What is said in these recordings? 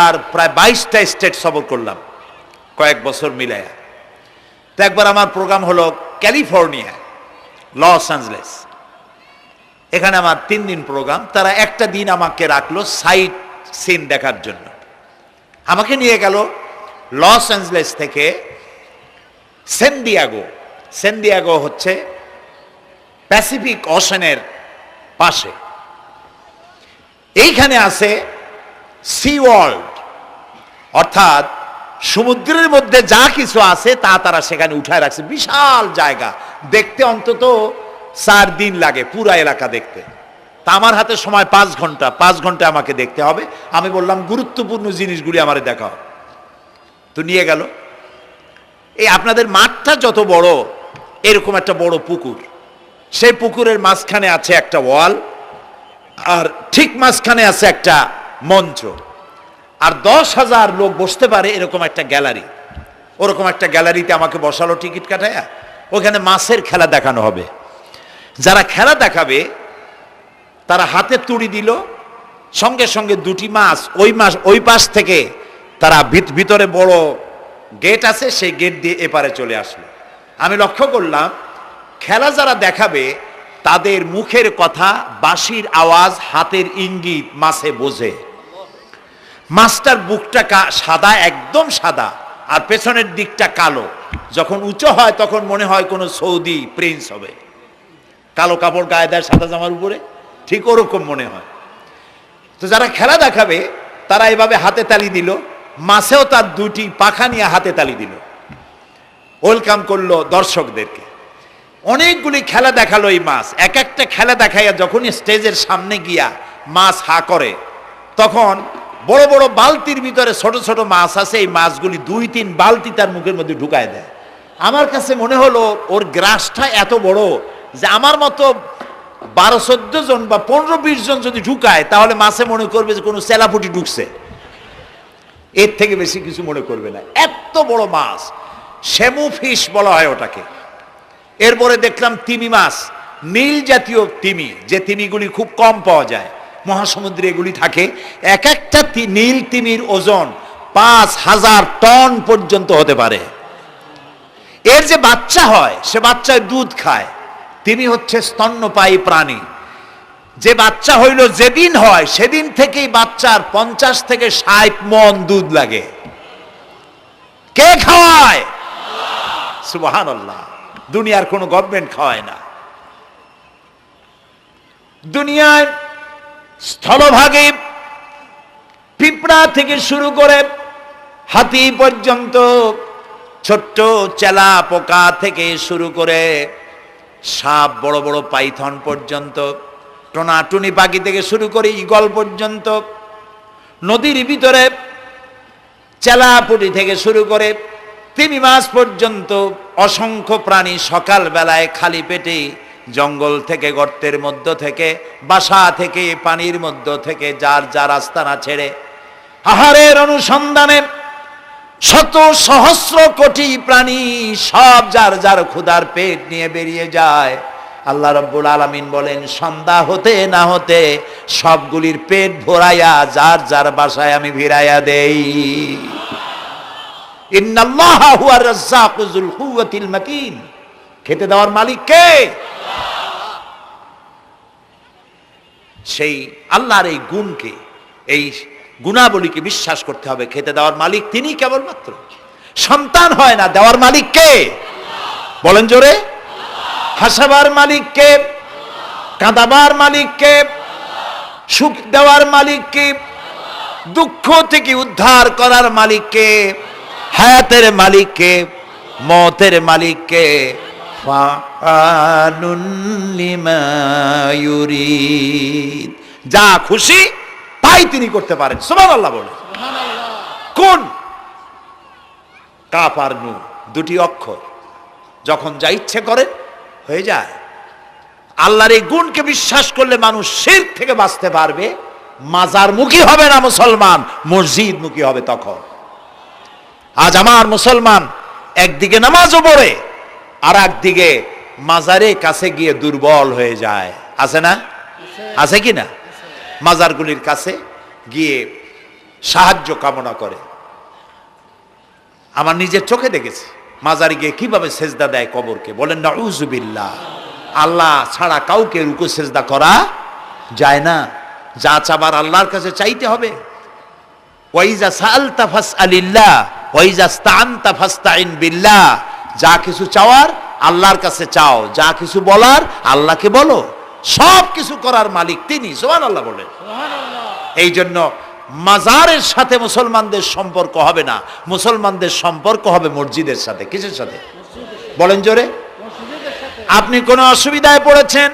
আমেরিকার প্রায় 22টা স্টেট সফর করলাম কয়েক বছর মিলায়া। তো একবার আমার প্রোগ্রাম হলো ক্যালিফোর্নিয়া, লস অ্যাঞ্জেলেস। এখানে আমার 3 দিন প্রোগ্রাম। তারা একটা দিন আমাকে রাখলো সাইট সিন দেখার জন্য। আমাকে নিয়ে গেল লস অ্যাঞ্জেলেস থেকে সান দিয়েগো। সান দিয়েগো হচ্ছে প্যাসিফিক ওশানের পাশে। এইখানে আছে সি ওয়ার্ল্ড, অর্থাৎ সমুদ্রের মধ্যে যা কিছু আছে তা তারা সেখানে উঠায় রাখছে। বিশাল জায়গা, দেখতে অন্তত 4 দিন লাগে পুরা এলাকা দেখতে। তা আমার হাতে সময় 5 ঘন্টা, 5 ঘন্টা আমাকে দেখতে হবে। আমি বললাম গুরুত্বপূর্ণ জিনিসগুলি আমারে দেখাও। তো নিয়ে গেল। এই আপনাদের মাঠটা যত বড়, এরকম একটা বড় পুকুর, সেই পুকুরের মাঝখানে আছে একটা ওয়াল, আর ঠিক মাঝখানে আছে একটা মঞ্চ, আর 10,000 লোক বসতে পারে এরকম একটা গ্যালারি। ওরকম একটা গ্যালারিতে আমাকে বসালো টিকিট কাটায়া। ওখানে মাছের খেলা দেখানো হবে। যারা খেলা দেখাবে তারা হাতে তুড়ি দিল, সঙ্গে সঙ্গে 2টি মাছ ওই পাশ থেকে তারা ভিতরে বড় গেট আছে, সেই গেট দিয়ে এপারে চলে আসলো। আমি লক্ষ্য করলাম খেলা যারা দেখাবে তাদের মুখের কথা, বাঁশির আওয়াজ, হাতের ইঙ্গিত মাছে বোঝে। মাছটার বুকটা সাদা, একদম সাদা, আর পেছনের দিকটা কালো। যখন উঁচু হয় তখন মনে হয় কোনো সৌদি প্রিন্স হবে। কালো কাপড় গায়ে দেয় সাদা জামার উপরে, ঠিক ওরকম মনে হয়। তো যারা খেলা দেখাবে তারা এভাবে হাতে তালি দিল, মাছেও তার 2টি পাখা নিয়ে হাতে তালি দিল, ওয়েলকাম করলো দর্শকদেরকে। অনেকগুলি খেলা দেখালো এই মাছ। এক একটা খেলা দেখাইয়া যখন স্টেজের সামনে গিয়া মাছ হা করে, তখন বড় বড় বালতির ভিতরে ছোট ছোট মাছ আছে, এই মাছগুলি 2-3 বালতি তার মুখের মধ্যে ঢুকায় দেয়। আমার কাছে মনে হলো ওর গ্রাসটা এত বড় যে আমার মতো 12-14 জন বা 15-20 জন যদি ঢুকায় তাহলে মাছে মনে করবে যে কোনো চেলাপুটি ঢুকছে, এর থেকে বেশি কিছু মনে করবে না। এত বড় মাছ, শ্যামু ফিশ বলা হয় ওটাকে। এরপরে দেখলাম তিমি মাছ, নীল জাতীয় তিমি, যে তিমিগুলি খুব কম পাওয়া যায় মহাসমুদ্রে, এগুলি থাকে। এক একটা নীল তিমির ওজন 5,000 টন পর্যন্ত হতে পারে। এর যে বাচ্চা হয় সে বাচ্চায় দুধ খায়। তিমি হচ্ছে স্তন্যপায়ী প্রাণী। যে বাচ্চা হইল যেদিন হয় সেদিন থেকেই বাচ্চার 50 থেকে 60 মণ দুধ লাগে। কে খাওয়ায়? সুবহানাল্লাহ। দুনিয়ার কোনো গভর্নমেন্ট খাওয়ায় না। দুনিয়ায় স্থলভাগে পিঁপড়া থেকে শুরু করে হাতি পর্যন্ত, ছোট্ট চেলা পোকা থেকে শুরু করে সাপ, বড় বড় পাইথন পর্যন্ত, টোনাটুনি পাখি থেকে শুরু করে ঈগল পর্যন্ত, নদীর ভিতরে চেলাপুটি থেকে শুরু করে তিমি মাছ পর্যন্ত অসংখ্য প্রাণী সকাল বেলায় খালি পেটে জঙ্গল থেকে, গর্তের মধ্য থেকে, বাসা থেকে, পানির মধ্য থেকে যার যার আস্তানা ছেড়ে আহারের অনুসন্ধানে শত সহস্র কোটি প্রাণী সব যার যার ক্ষুধার পেট নিয়ে বেরিয়ে যায়। আল্লাহ রাব্বুল আলামিন বলেন, সন্ধ্যা হতে না হতে সবগুলির পেট ভরাইয়া যার যার বাসায় আমি ভিড়াইয়া দেই। ইন্নাল্লাহা হুয়ার রাজ্জাকু যুল কুওয়াতিল মাতিন। খেতে দেওয়ার মালিক কে? সেই আল্লাহর এই গুণকে, এই গুণাবলীকে বিশ্বাস করতে হবে। খেতে দেওয়ার মালিক তিনি কেবলমাত্র। সন্তান হয় না, দেওয়ার মালিক কে? বলেন জোরে। হাসাবার মালিক কে? কাঁদাবার মালিক কে? সুখ দেওয়ার মালিক কে? দুঃখ থেকে উদ্ধার করার মালিক কে? হায়াতের মালিক কে? মওতের মালিক কে? ফাআলুন লিমা ইউরিদ। যা খুশি তাই তিনি করতে পারেন। সুবহানাল্লাহ বলে। কোন? কাফ আর নুন, 2টি অক্ষর। যখন যা ইচ্ছে করে হয়ে যায়। আল্লাহর এই গুণকে বিশ্বাস করলে মানুষ শিরক থেকে বাঁচতে পারবে। মাজার মুখী হবে না মুসলমান, মসজিদ মুখী হবে তখন। আজ আমার মুসলমান একদিকে নামাজও পড়ে আর একদিকে মাজারের কাছে গিয়ে দুর্বল হয়ে যায়। আছে না? আছে কি না? মাজারগুলির কাছে গিয়ে সাহায্য কামনা করে। আমার নিজের চোখে দেখেছি মাজারে গিয়ে কিভাবে সেজদা দেয় কবরকে। বলেন নাউযুবিল্লাহ। আল্লাহ ছাড়া কাউকে রুকু সেজদা করা যায় না। যা চাবার আল্লাহর কাছে চাইতে হবে। ওয়াইজা সাআলতা ফাসআলিল্লাহ ওয়াইজা ইসতাআনতা ফাসতাইন বিল্লাহ। যা কিছু চাওয়ার আল্লাহর কাছে চাও, যা কিছু বলার আল্লাহকে বলো। সব কিছু করার মালিক তিনি। সুবহানাল্লাহ বলেন। এই জন্য মাজারের সাথে মুসলমানদের সম্পর্ক হবে না, মুসলমানদের সম্পর্ক হবে মসজিদের সাথে। কিসের সাথে বলেন জোরে? আপনি কোনো অসুবিধায় পড়েছেন,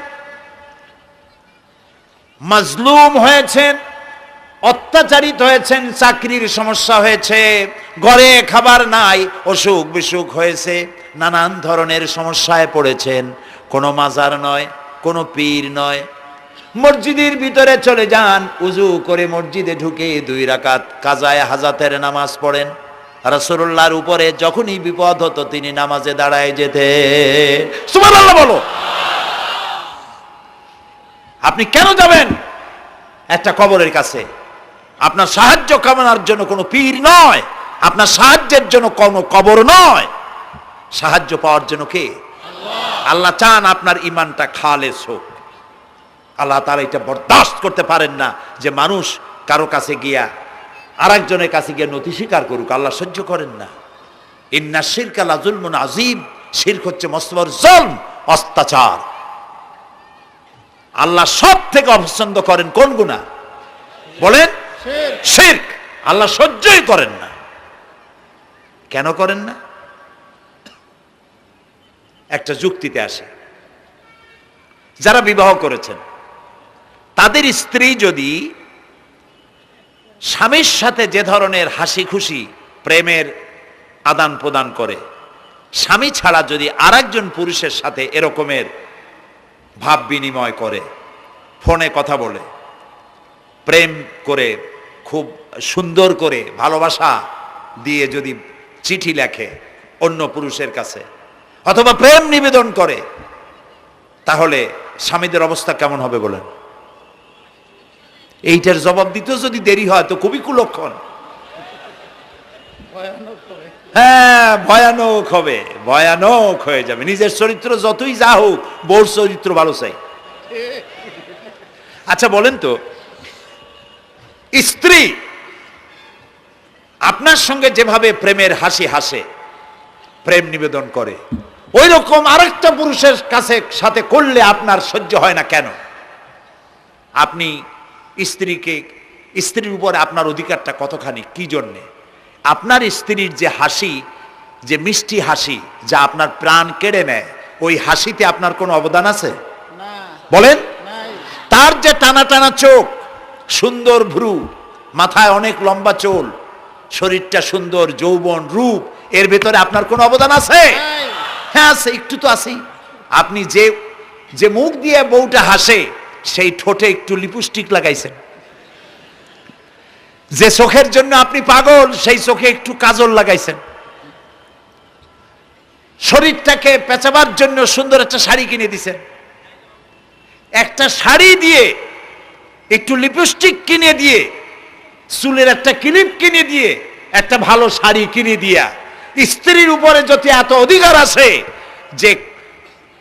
মাজলুম হয়েছেন, অত্যাচারিত হয়েছেন, চাকরির সমস্যা হয়েছে, ঘরে খাবার নাই, অসুখ বিসুখ হয়েছে, নানান ধরনের সমস্যায় পড়েছেন, কোনো মাজার নয়, কোনো পীর নয়, মসজিদের ভিতরে চলে যান, উজু করে মসজিদে ঢুকে 2 রাকাত কাজায়ে হাজাতের নামাজ পড়েন। রাসূলুল্লাহর উপরে যখনই বিপদ হতো তিনি নামাজে দাঁড়ায় যেতেন। সুবহানাল্লাহ বলো। আপনি কেন যাবেন একটা কবরের কাছে? আপনার সাহায্য কামনার জন্য কোনো পীর নয়, আপনার সাহায্যের জন্য কোনো কবর নয়। সাহায্য পাওয়ার জন্য কে? আল্লাহ চান আপনার ঈমানটা খালেস হোক। আল্লাহ তাআলা এটা বরদাস্ত করতে পারেন না যে মানুষ কারো কাছে গিয়া আরেকজনের কাছে গিয়ে নথি স্বীকার করুক। আল্লাহ সহ্য করেন না। ইন্না শিরকা লাযুলমুন আযীম। শিরক হচ্ছে মস্ত বড় জুলম, অত্যাচার। আল্লাহ সব থেকে অপছন্দ করেন কোন গুনাহ? বলেন শিরক। আল্লাহ সহ্যই করেন না। কেন করেন না? একটা যুক্তিতে আসে। যারা বিবাহ করেছেন তাদের স্ত্রী যদি স্বামীর সাথে যে ধরনের হাসি খুশি প্রেমের আদান প্রদান করে, স্বামী ছাড়া যদি আরেকজন পুরুষের সাথে এরকমের ভাব বিনিময় করে, ফোনে কথা বলে, প্রেম করে, খুব সুন্দর করে ভালোবাসা দিয়ে যদি চিঠি লেখে অন্য পুরুষের কাছে, অথবা প্রেম নিবেদন করে, তাহলে স্বামীদের অবস্থা কেমন হবে বলেন? এইটার জবাব দিতে যদি দেরি হয় তো খুবই কুলক্ষণ। হ্যাঁ, ভয়ানক হবে, ভয়ানক হয়ে যাবে। নিজের চরিত্র যতই যা হোক, বউর চরিত্র ভালো চাই। আচ্ছা বলেন তো, স্ত্রী আপনার সঙ্গে যেভাবে প্রেমের হাসি হাসে, প্রেম নিবেদন করে, ওই রকম আরেকটা পুরুষের কাছে সাথে করলে আপনার সহ্য হয় না কেন? আপনি স্ত্রীর উপরে আপনার অধিকারটা কতখানি, কি জন্যে? আপনার স্ত্রীর যে হাসি, যে মিষ্টি হাসি, যা আপনার প্রাণ কেড়ে নেয়, ওই হাসিতে আপনার কোনো অবদান আছে? বলেন। তার যে টানা টানা চোখ, সুন্দর ভ্রু, মাথায় অনেক লম্বা চুল, শরীরটা সুন্দর, যৌবন, রূপ, এর ভেতরে আপনার কোনো অবদান আছে? হ্যাঁ আছে, একটু তো আছেই। আপনি যে মুখ দিয়ে বউটা হাসে, সেই ঠোঁটে একটু লিপস্টিক লাগাইছেন। যে চোখের জন্য আপনি পাগল, সেই চোখে একটু কাজল লাগাইছেন। শরীরটাকে পেঁচাবার জন্য সুন্দর একটা শাড়ি কিনে দিছেন। একটা শাড়ি দিয়ে, একটু লিপস্টিক কিনে দিয়ে, চুলের একটা ক্লিপ কিনে দিয়ে, একটা ভালো শাড়ি কিনে দিয়া স্ত্রীর উপরে যদি এত অধিকার আছে যে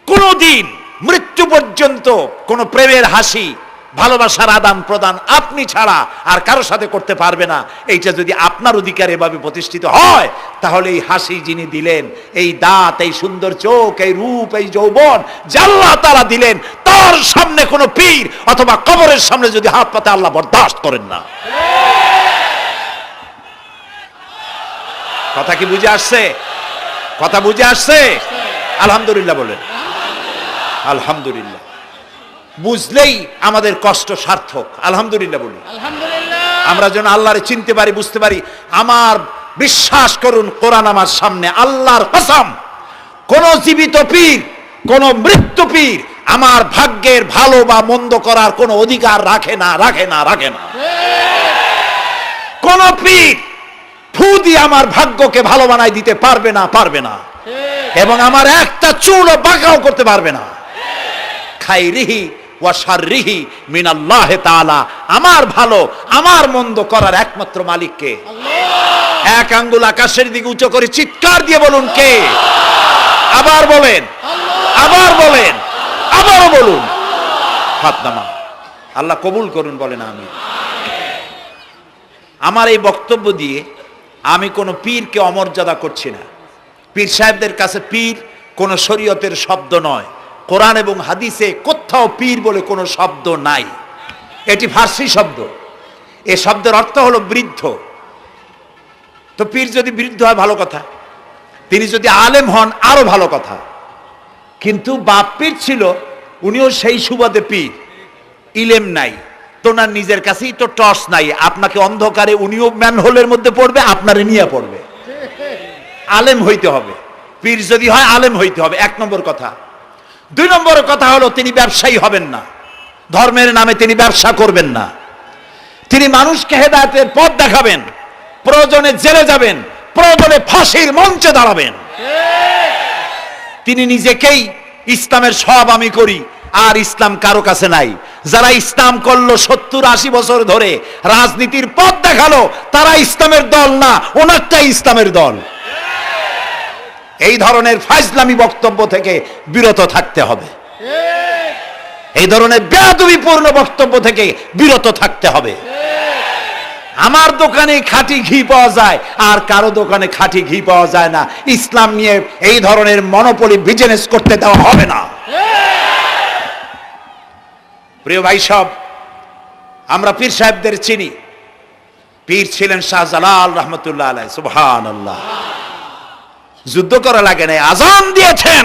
কোনদিন মৃত্যু পর্যন্ত কোন প্রেমের হাসি, ভালোবাসার আদান প্রদান আপনি ছাড়া আর কারো সাথে করতে পারবে না, এইটা যদি আপনার অধিকার এভাবে প্রতিষ্ঠিত হয়, তাহলে এই হাসি যিনি দিলেন, এই দাঁত, এই সুন্দর চোখ, এই রূপ, এই যৌবন যা আল্লাহ তাআলা দিলেন, তার সামনে কোনো পীর অথবা কবরের সামনে যদি হাত পাতে আল্লাহ বরদাস্ত করেন না। কথা কি বুঝে আসছে? কথা বুঝে আসছে? আলহামদুলিল্লাহ বলেন। আলহামদুলিল্লাহ। বুঝলেই আমাদের কষ্ট সার্থক। আলহামদুলিল্লাহ বলি। আমরা যেন আল্লাহরে চিনতে পারি, বুঝতে পারি। আমার বিশ্বাস করুন, কোরআন আমার সামনে, আল্লাহর কসম, কোন জীবিত পীর, কোন মৃত্যু পীর আমার ভাগ্যের ভালো বা মন্দ করার কোন অধিকার রাখে না, রাখে না, রাখে না। কোন পীর ফু দিয়ে আমার ভাগ্যকে ভালো বানাই দিতে পারবে না, পারবে না, এবং আমার একটা চুলও বাঁকাও করতে পারবে না। খাইরিহি ওয়া শাররিহি মিনাল্লাহি তাআলা। আমার ভালো আমার মন্দ করার একমাত্র মালিক কে? আল্লাহ। এক আঙ্গুল আকাশের দিকে উঁচু করে চিৎকার দিয়ে বলুন কে? আবার বলেন, আবার বলেন, আবারও বলুন। হাত নামান। আল্লাহ কবুল করুন, বলেন আমিন। আমার এই বক্তব্য দিয়ে আমি কোনো পীরকে অমর্যাদা করছি না। পীর সাহেবদের কাছে পীর কোনো শরীয়তের শব্দ নয়। কোরআন এবং হাদিসে কোথাও পীর বলে কোনো শব্দ নাই। এটি ফার্সি শব্দ। এই শব্দের অর্থ হলো বৃদ্ধ। তো পীর যদি বৃদ্ধ হয় ভালো কথা, তিনি যদি আলেম হন আরো ভালো কথা। কিন্তু বাপ পীর ছিল, উনিও সেই সুবাদে পীর। ইলেম নাই, তোনার নিজের কাছেই তো টর্চ নাই। আপনাকে অন্ধকারে উনিও ম্যানহোলের মধ্যে পড়বে, আপনারে নিয়ে পড়বে। আলেম হইতে হবে, পীর যদি হয় আলেম হইতে হবে, এক নম্বর কথা। দুই নম্বর কথা হলো তিনি ব্যবসায়ী হবেন না। ধর্মের নামে তিনি ব্যবসা করবেন না। তিনি মানুষকে হেদায়েতের পথ দেখাবেন। প্রয়োজনে জেলে যাবেন, প্রয়োজনে ফাঁসির মঞ্চে দাঁড়াবেন। তিনি নিজেকেই ইসলামের সব আমি করি, আর ইসলাম কারো কাছে নাই। যারা ইসলাম করলো 70-80 বছর ধরে, রাজনীতির পথ দেখালো, তারা ইসলামের দল না, ওনারটাই ইসলামের দল। এই ধরনের ফাজলামি বক্তব্য থেকে বিরত থাকতে হবে। এই ধরনের বেয়াদবিপূর্ণ বক্তব্য থেকে বিরত থাকতে হবে। আমার দোকানে খাঁটি ঘি পাওয়া যায়, আর কারো দোকানে খাঁটি ঘি পাওয়া যায় না। ইসলাম নিয়ে এই ধরনের মনোপলি বিজনেস করতে দেওয়া হবে না। প্রিয় ভাই সব, আমরা পীর সাহেবদের চিনি। পীর ছিলেন শাহজালাল রহমতুল্লাহ আলাইহি। সুবহানাল্লাহ। যুদ্ধ করা লাগে নাই, আজান দিয়েছেন,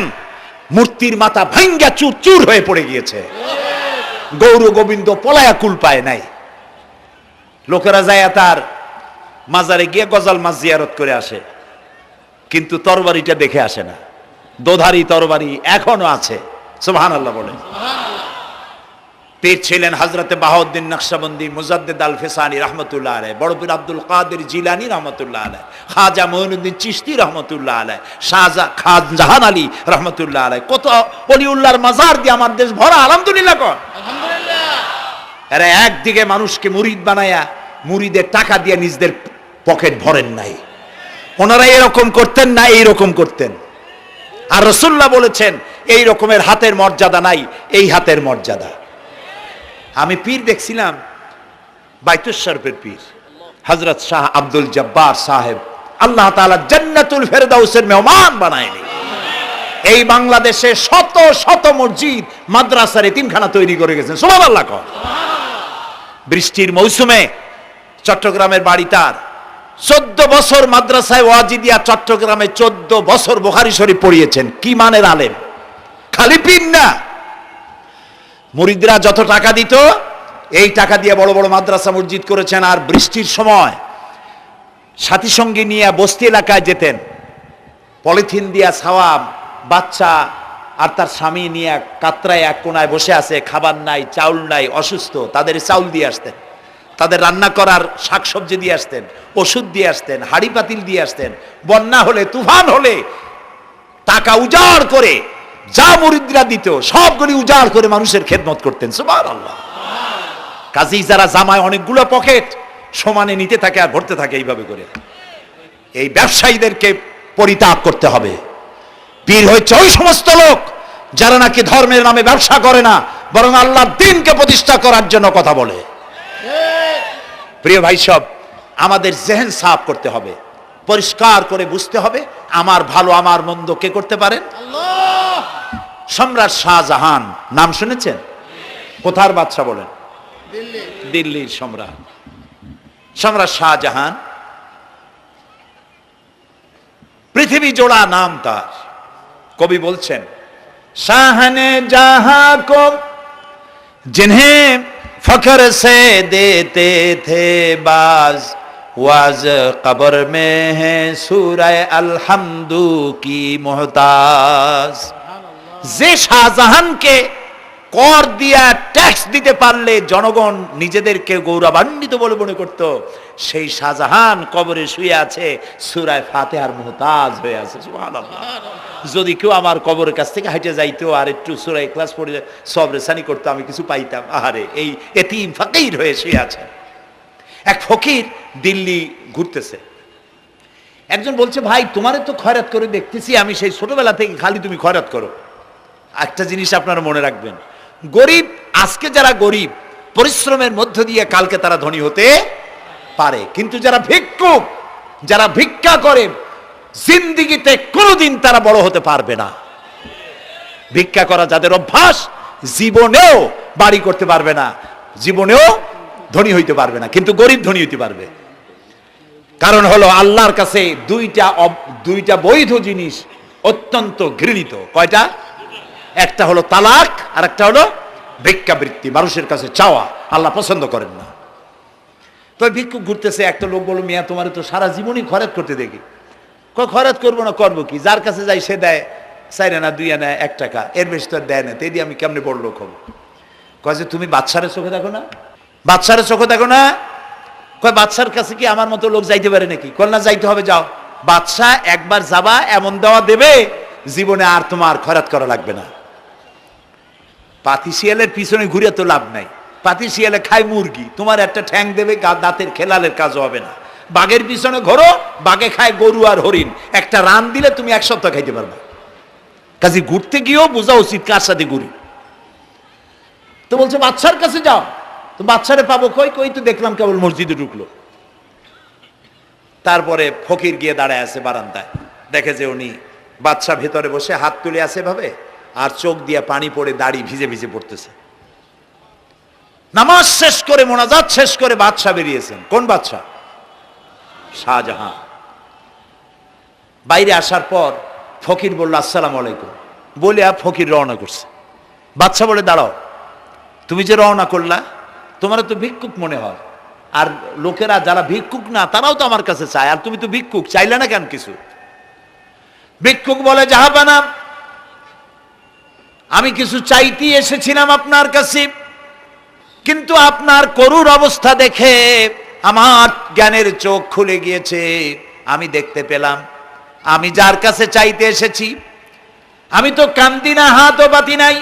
মূর্তির মাথা ভাঙ্গা চুর চুর হয়ে পড়ে গিয়েছে। গৌর গোবিন্দ পলায়া কুল পায় নাই। লোকেরা যায় তার মাজারে গিয়ে গজাল মাছ জিয়ারত করে আসে, কিন্তু তরবারিটা দেখে আসে না। দোধারি তরবারি এখনো আছে। সুবহানাল্লাহ বলে। পীর ছিলেন হযরতে বাহাউদ্দিন নকশবন্দি, মুজাদ্দিদ আল ফিসানি রহমতুল্লাহ আলাইহি, বড় পীর আব্দুল কাদের জিলানী রহমতুল্লাহ আলাইহি, খাজা মঈনুদ্দিন চিশতি রহমতুল্লাহ আলাইহি, শাহজাহান আলী রহমতুল্লাহ আলাইহি। কত ওলিউল্লাহর মাজার দিয়ে আমার দেশ ভরা। আলহামদুলিল্লাহ কর। আলহামদুলিল্লাহ। এরা একদিকে মানুষকে মুরিদ বানায়া মুরিদের টাকা দিয়ে নিজেদের পকেট ভরেন নাই। ওনারা এরকম করতেন না, এইরকম করতেন। আর রাসূলুল্লাহ বলেছেন এই রকমের হাতের মর্যাদা নাই, এই হাতের মর্যাদা। আমি পীর দেখছিলাম, বাইতুল শরফের পীর হযরত শাহ আব্দুল জব্বার সাহেব, আল্লাহ তাআলা জান্নাতুল ফেরদাউসের মেহমান বানায়নি। এই বাংলাদেশে শত শত মসজিদ, মাদ্রাসার এতিমখানা তৈরি করে গেছেন। সুবহানাল্লাহ। বৃষ্টির মৌসুমে চট্টগ্রামের বাড়ি তার, 14 বছর মাদ্রাসায় ওয়াজিদিয়া চট্টগ্রামে 14 বছর বুখারী শরীফ পড়িয়েছেন। কি মানের আলেম, খালি পীর না। মুরিদরা যত টাকা দিত, এই টাকা দিয়ে বড় বড় মাদ্রাসা মসজিদ করেছেন। আর বৃষ্টির সময় সাথী সঙ্গী নিয়ে বস্তি এলাকায় যেতেন, পলিথিন দিয়া ছাওয়া, বাচ্চা আর তার স্বামী নিয়ে কাতরায় এক কোনায় বসে আছে, খাবার নাই, চাউল নাই, অসুস্থ, তাদের চাউল দিয়ে আসতেন, তাদের রান্না করার শাকসবজি দিয়ে আসতেন, ওষুধ দিয়ে আসতেন, হাড়ি পাতিল দিয়ে আসতেন। বন্যা হলে, তুফান হলে টাকা উজাড় করে যা মুরিদরা দিত সবগুলি উজাড় করে মানুষের খেদমত করতেন। সুবহানাল্লাহ। কাজী যারা জামায় অনেকগুলো পকেট সমানে নিতে থাকে আর ভরতে থাকে এইভাবে করে, এই ব্যবসায়ীদেরকে পরিত্যাগ করতে হবে। পীর হচ্ছে ওই সমস্ত লোক যারা নাকি ধর্মের নামে ব্যবসা করে না, বরং আল্লাহর দ্বীনকে প্রতিষ্ঠা করার জন্য কথা বলে। প্রিয় ভাই সব, আমাদের জেহেন সাফ করতে হবে, পরিষ্কার করে বুঝতে হবে আমার ভালো আমার মন্দ কে করতে পারেন? আল্লাহ। সম্রাট শাহজাহান নাম শুনেছেন? কোথার বাদশা বলেন? দিল্লির সম্রাট। সম্রাট শাহজাহান পৃথিবী জোড়া নাম তার। কবি বলছেন, শাহনে জাহাं को जिन्हें फख्र से देते थे बाज, वाज कब्र में है सूरह अलहम्दु की मोहताज। যে শাহজাহানকে কর দিয়া ট্যাক্স দিতে পারলে জনগণ নিজেদেরকে গৌরবান্বিত বলে মনে করত, সেই শাহজাহান কবরে শুয়ে আছে, সূরা ফাতিহার মুহতাজ হয়ে আছে। সুবহানাল্লাহ। যদি কেউ আমার কবরের কাছ থেকে হাইটে যাইতো আর একটু সূরা ইখলাস পড়ে সবরেসানি করতো, আমি কিছু পাইতাম। আহারে, এই এতিম ফকির হয়ে শুয়ে আছে। এক ফকির দিল্লি ঘুরতেছে, একজন বলছে, ভাই তোমারে তো খয়রাত করে দেখতেছি আমি সেই ছোটবেলা থেকে, খালি তুমি খয়রাত করো। একটা জিনিস আপনারা মনে রাখবেন, গরিব, আজকে যারা গরিব পরিশ্রমের মধ্য দিয়ে কালকে তারা ধনী হতে পারে, কিন্তু যারা ভিক্ষুক, যারা ভিক্ষা করে, জিন্দিগিতে কোনোদিন তারা বড় হতে পারবে না। ভিক্ষা করা যাদের অভ্যাস, জীবনেও বাড়ি করতে পারবে না, জীবনেও ধনী হইতে পারবে না, কিন্তু গরিব ধনী হইতে পারবে। কারণ হলো আল্লাহর কাছে দুইটা বৈধ জিনিস অত্যন্ত ঘৃণিত। কয়টা? একটা হলো তালাক, আর একটা হলো ভিক্ষাবৃত্তি, মানুষের কাছে চাওয়া। আল্লাহ পছন্দ করেন না। তো ভিক্ষুক ঘুরতেছে, একটা লোক বলল, মিয়া তোমার তো সারা জীবনই খরচ করতে দেখি। খরচ করবো না, করবো কি? যার কাছে যাই সে দেয় 4 আনা 2 আনা 1 টাকা, এর বেশি তো দেয় না, তেদি আমি কেমনে বড় লোক হবো? কয় যে তুমি বাদশারে চোখে দেখো না, বাদশারে চোখে দেখো না। কয় বাদশার কাছে কি আমার মতো লোক যাইতে পারে নাকি? কল না, যাইতে হবে, যাও। বাদশা একবার যাবা, এমন দেওয়া দেবে জীবনে আর তোমার খরচ করা লাগবে না। পাতি শিয়ালের পিছনে ঘুরে তো লাভ নাই, পাতি শিয়ালে খায় মুরগি, তোমার একটা ঠ্যাং দেবে, দাঁতের খেলালের কাজও হবে না। বাঘের পিছনে ঘোরো, বাঘে খায় গরু আর হরিণ, একটা রান দিলে তুমি 1 সপ্তাহ খাইতে পারবে। কাজে ঘুরতে গিয়েও বোঝা উচিত কার সাথে ঘুরি। তো বলছে বাদশার কাছে যাও। তো বাদশারে পাবো কই? কই তো দেখলাম কেবল মসজিদে ঢুকলো। তারপরে ফকির গিয়ে দাঁড়ায় আছে বারান্দায়, দেখে যে উনি বাদশা ভেতরে বসে হাত তুলে আছে ভাবে, আর চোখ দিয়ে পানি পড়ে দাড়ি ভিজে ভিজে পড়তেছে। নামাজ শেষ করে, মোনাজাত শেষ করে বাদশা বেরিয়েছেন। কোন বাদশা? শাহজাহান। বাইরে আসার পর ফকির বলল, আসসালামু আলাইকুম বলে ফকির রওনা করছে। বাদশা বলে, দাঁড়াও, তুমি যে রওনা করলা, তোমার তো ভিক্ষুক মনে হয়, আর লোকেরা যারা ভিক্ষুক না তারাও তো আমার কাছে চায়, আর তুমি তো ভিক্ষুক, চাইলে না কেন কিছু? ভিক্ষুক বলে, জাহাপানা, আমি কিছু চাইতে এসেছিলাম আপনার কাছে, কিন্তু আপনার করুণ অবস্থা দেখে আমার জ্ঞানের চোখ খুলে গিয়েছে। আমি দেখতে পেলাম আমি যার কাছে চাইতে এসেছি, আমি তো কান্দি না, হাতও পাতি নাই।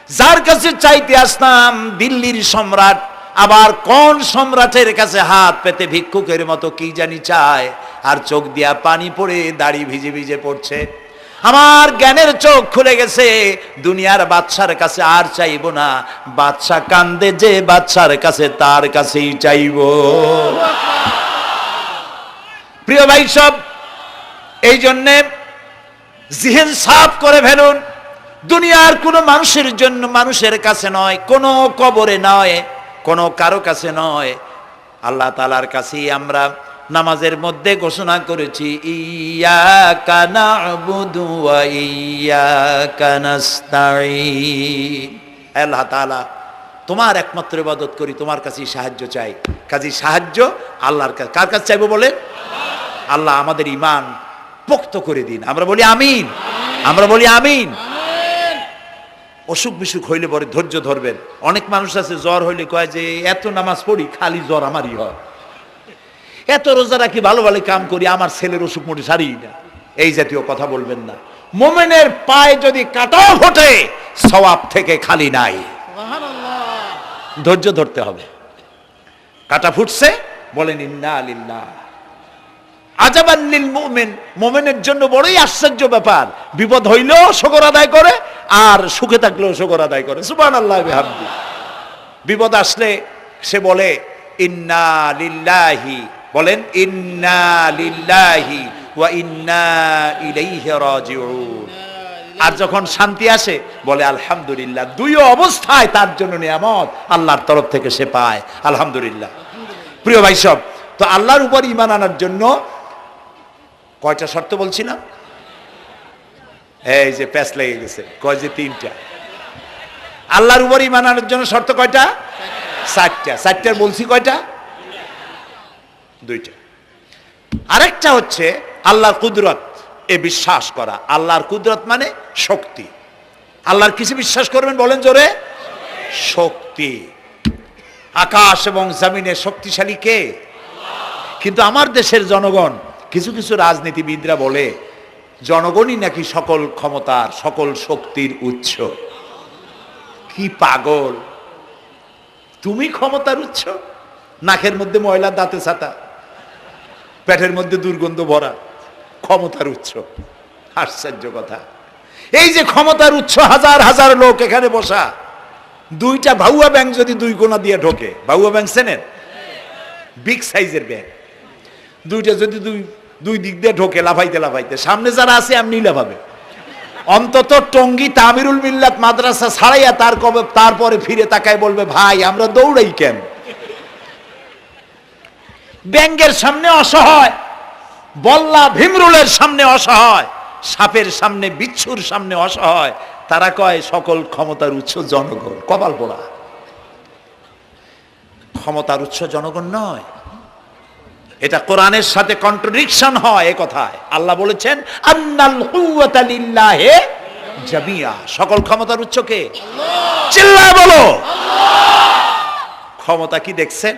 যার কাছে চাইতে আসতাম দিল্লির সম্রাট, আবার কোন সম্রাটের কাছে হাত পেতে ভিক্ষুকের মতো কি জানি চায়, আর চোখ দিয়া পানি পড়ে দাড়ি ভিজে ভিজে পড়ছে। আমার জ্ঞানের চোখ খুলে গেছে, দুনিয়ার বাদশার কাছে আর চাইবো না। বাদশা কান্দে যে বাদশার কাছে, তার কাছেই চাইবো। প্রিয় ভাই সব, এই জন্যে জিহেন সাফ করে ফেলুন। দুনিয়ার কোনো মানুষের জন্য, মানুষের কাছে নয়, কোনো কবরে নয়, কোনো কারো কাছে নয়, আল্লাহ তাআলার কাছেই আমরা নামাজের মধ্যে ঘোষণা করেছি, ইয়াকা না'বুদু ওয়া ইয়াকা নাস্তাঈন। আল্লাহ তাআলা, তোমার একমাত্র ইবাদত করি, তোমার কাছেই সাহায্য চাই। কাজেই সাহায্য আল্লাহর কাছে। কার কাছে চাইবো বলেন? আল্লাহ আমাদের ঈমান পোক্ত করে দিন। আমরা বলি আমিন, আমরা বলি আমিন। অসুখ বিসুখ হইলে পরে ধৈর্য ধরবেন। অনেক মানুষ আছে জ্বর হইলে কয় যে এত নামাজ পড়ি খালি জ্বর আমারই হয়, এত রোজা রাখি, ভালো ভালো কাম করি, আমার ছেলের অসুখ মোটে সারি না। এই জাতীয় কথা বলবেন না। মুমিনের পায়ে যদি কাঁটাও ফোটে, সওয়াব থেকে খালি নাই। ধৈর্য ধরতে হবে। কাঁটা ফুটছে, বলেন ইন্না লিল্লাহ। আজাবান লিল মুমিন, মুমিনের জন্য বড়ই আশ্চর্য ব্যাপার, বিপদ হইলেও শুকর আদায় করে, আর সুখে থাকলেও শুকর আদায় করে। সুবহানাল্লাহ বিহামদি। বিপদ আসলে সে বলে ইন্না লিল্লাহি, বলেন ইন্না লিল্লাহি ওয়া ইন্না ইলাইহি রাজিউন। আর যখন শান্তি আসে বলে আলহামদুলিল্লাহ। দুই অবস্থায় তার জন্য নিয়ামত আল্লাহর তরফ থেকে সে পায়, আলহামদুলিল্লাহ। প্রিয় ভাই সব, তো আল্লাহর উপর ঈমান আনার জন্য কয়টা শর্ত বলছি না? এই যে প্যাচ লেগে গেছে, কয় যে 3টা। আল্লাহর উপর ঈমান আনার জন্য শর্ত কয়টা? 4টা। 4টার বলছি কয়টা? 2টা। আরেকটা হচ্ছে আল্লাহর কুদরত, এ বিশ্বাস করা। আল্লাহর কুদরত মানে শক্তি। আল্লাহর কিছু বিশ্বাস করবেন বলেন জোরে? শক্তি। আকাশ এবং জমিনে শক্তিশালী কে? কিন্তু আমার দেশের জনগণ, কিছু কিছু রাজনীতিবিদরা বলে জনগণই নাকি সকল ক্ষমতার সকল শক্তির উৎস। কি পাগল! তুমি ক্ষমতার উৎস? নাকের মধ্যে ময়লা, দাঁতে ছাতা, পেটের মধ্যে দুর্গন্ধ ভরা, ক্ষমতার উৎস? আশ্চর্য কথা। এই যে ক্ষমতার উৎস, হাজার হাজার লোক এখানে বসা, দুইটা ভাউয়া ব্যাংক যদি দুই কোণা দিয়ে ঢোকে, ভাউয়া ব্যাংক চেনেন? বিগ সাইজের ব্যাংক, দুইটা যদি দুই দিক দিয়ে ঢোকে লাফাইতে লাফাইতে, সামনে যারা আছে এমনি লাফাবে। অন্তত টঙ্গী তামিরুল মিল্লাত মাদ্রাসা ছাড়াইয়া তারপরে ফিরে তাকায় বলবে, ভাই আমরা দৌড়াই কেন? ব্যাংকের সামনে অসহায়, বল্লা ভীমরুলের সামনে অসহায়, সাপের সামনে, বিচ্ছুর সামনে অসহায়, তারা কয় সকল ক্ষমতার উৎস জনগণ। কপাল পোড়া! ক্ষমতার উৎস জনগণ নয়। এটা কোরআনের সাথে কন্ট্রাডিকশন হয়। এ কথায় আল্লাহ বলেছেন, আন্নাল কুওয়াতা লিল্লাহি জামিয়া। সকল ক্ষমতার উৎস কে? আল্লাহ। চিল্লায় বলো আল্লাহ। ক্ষমতা কি দেখছেন?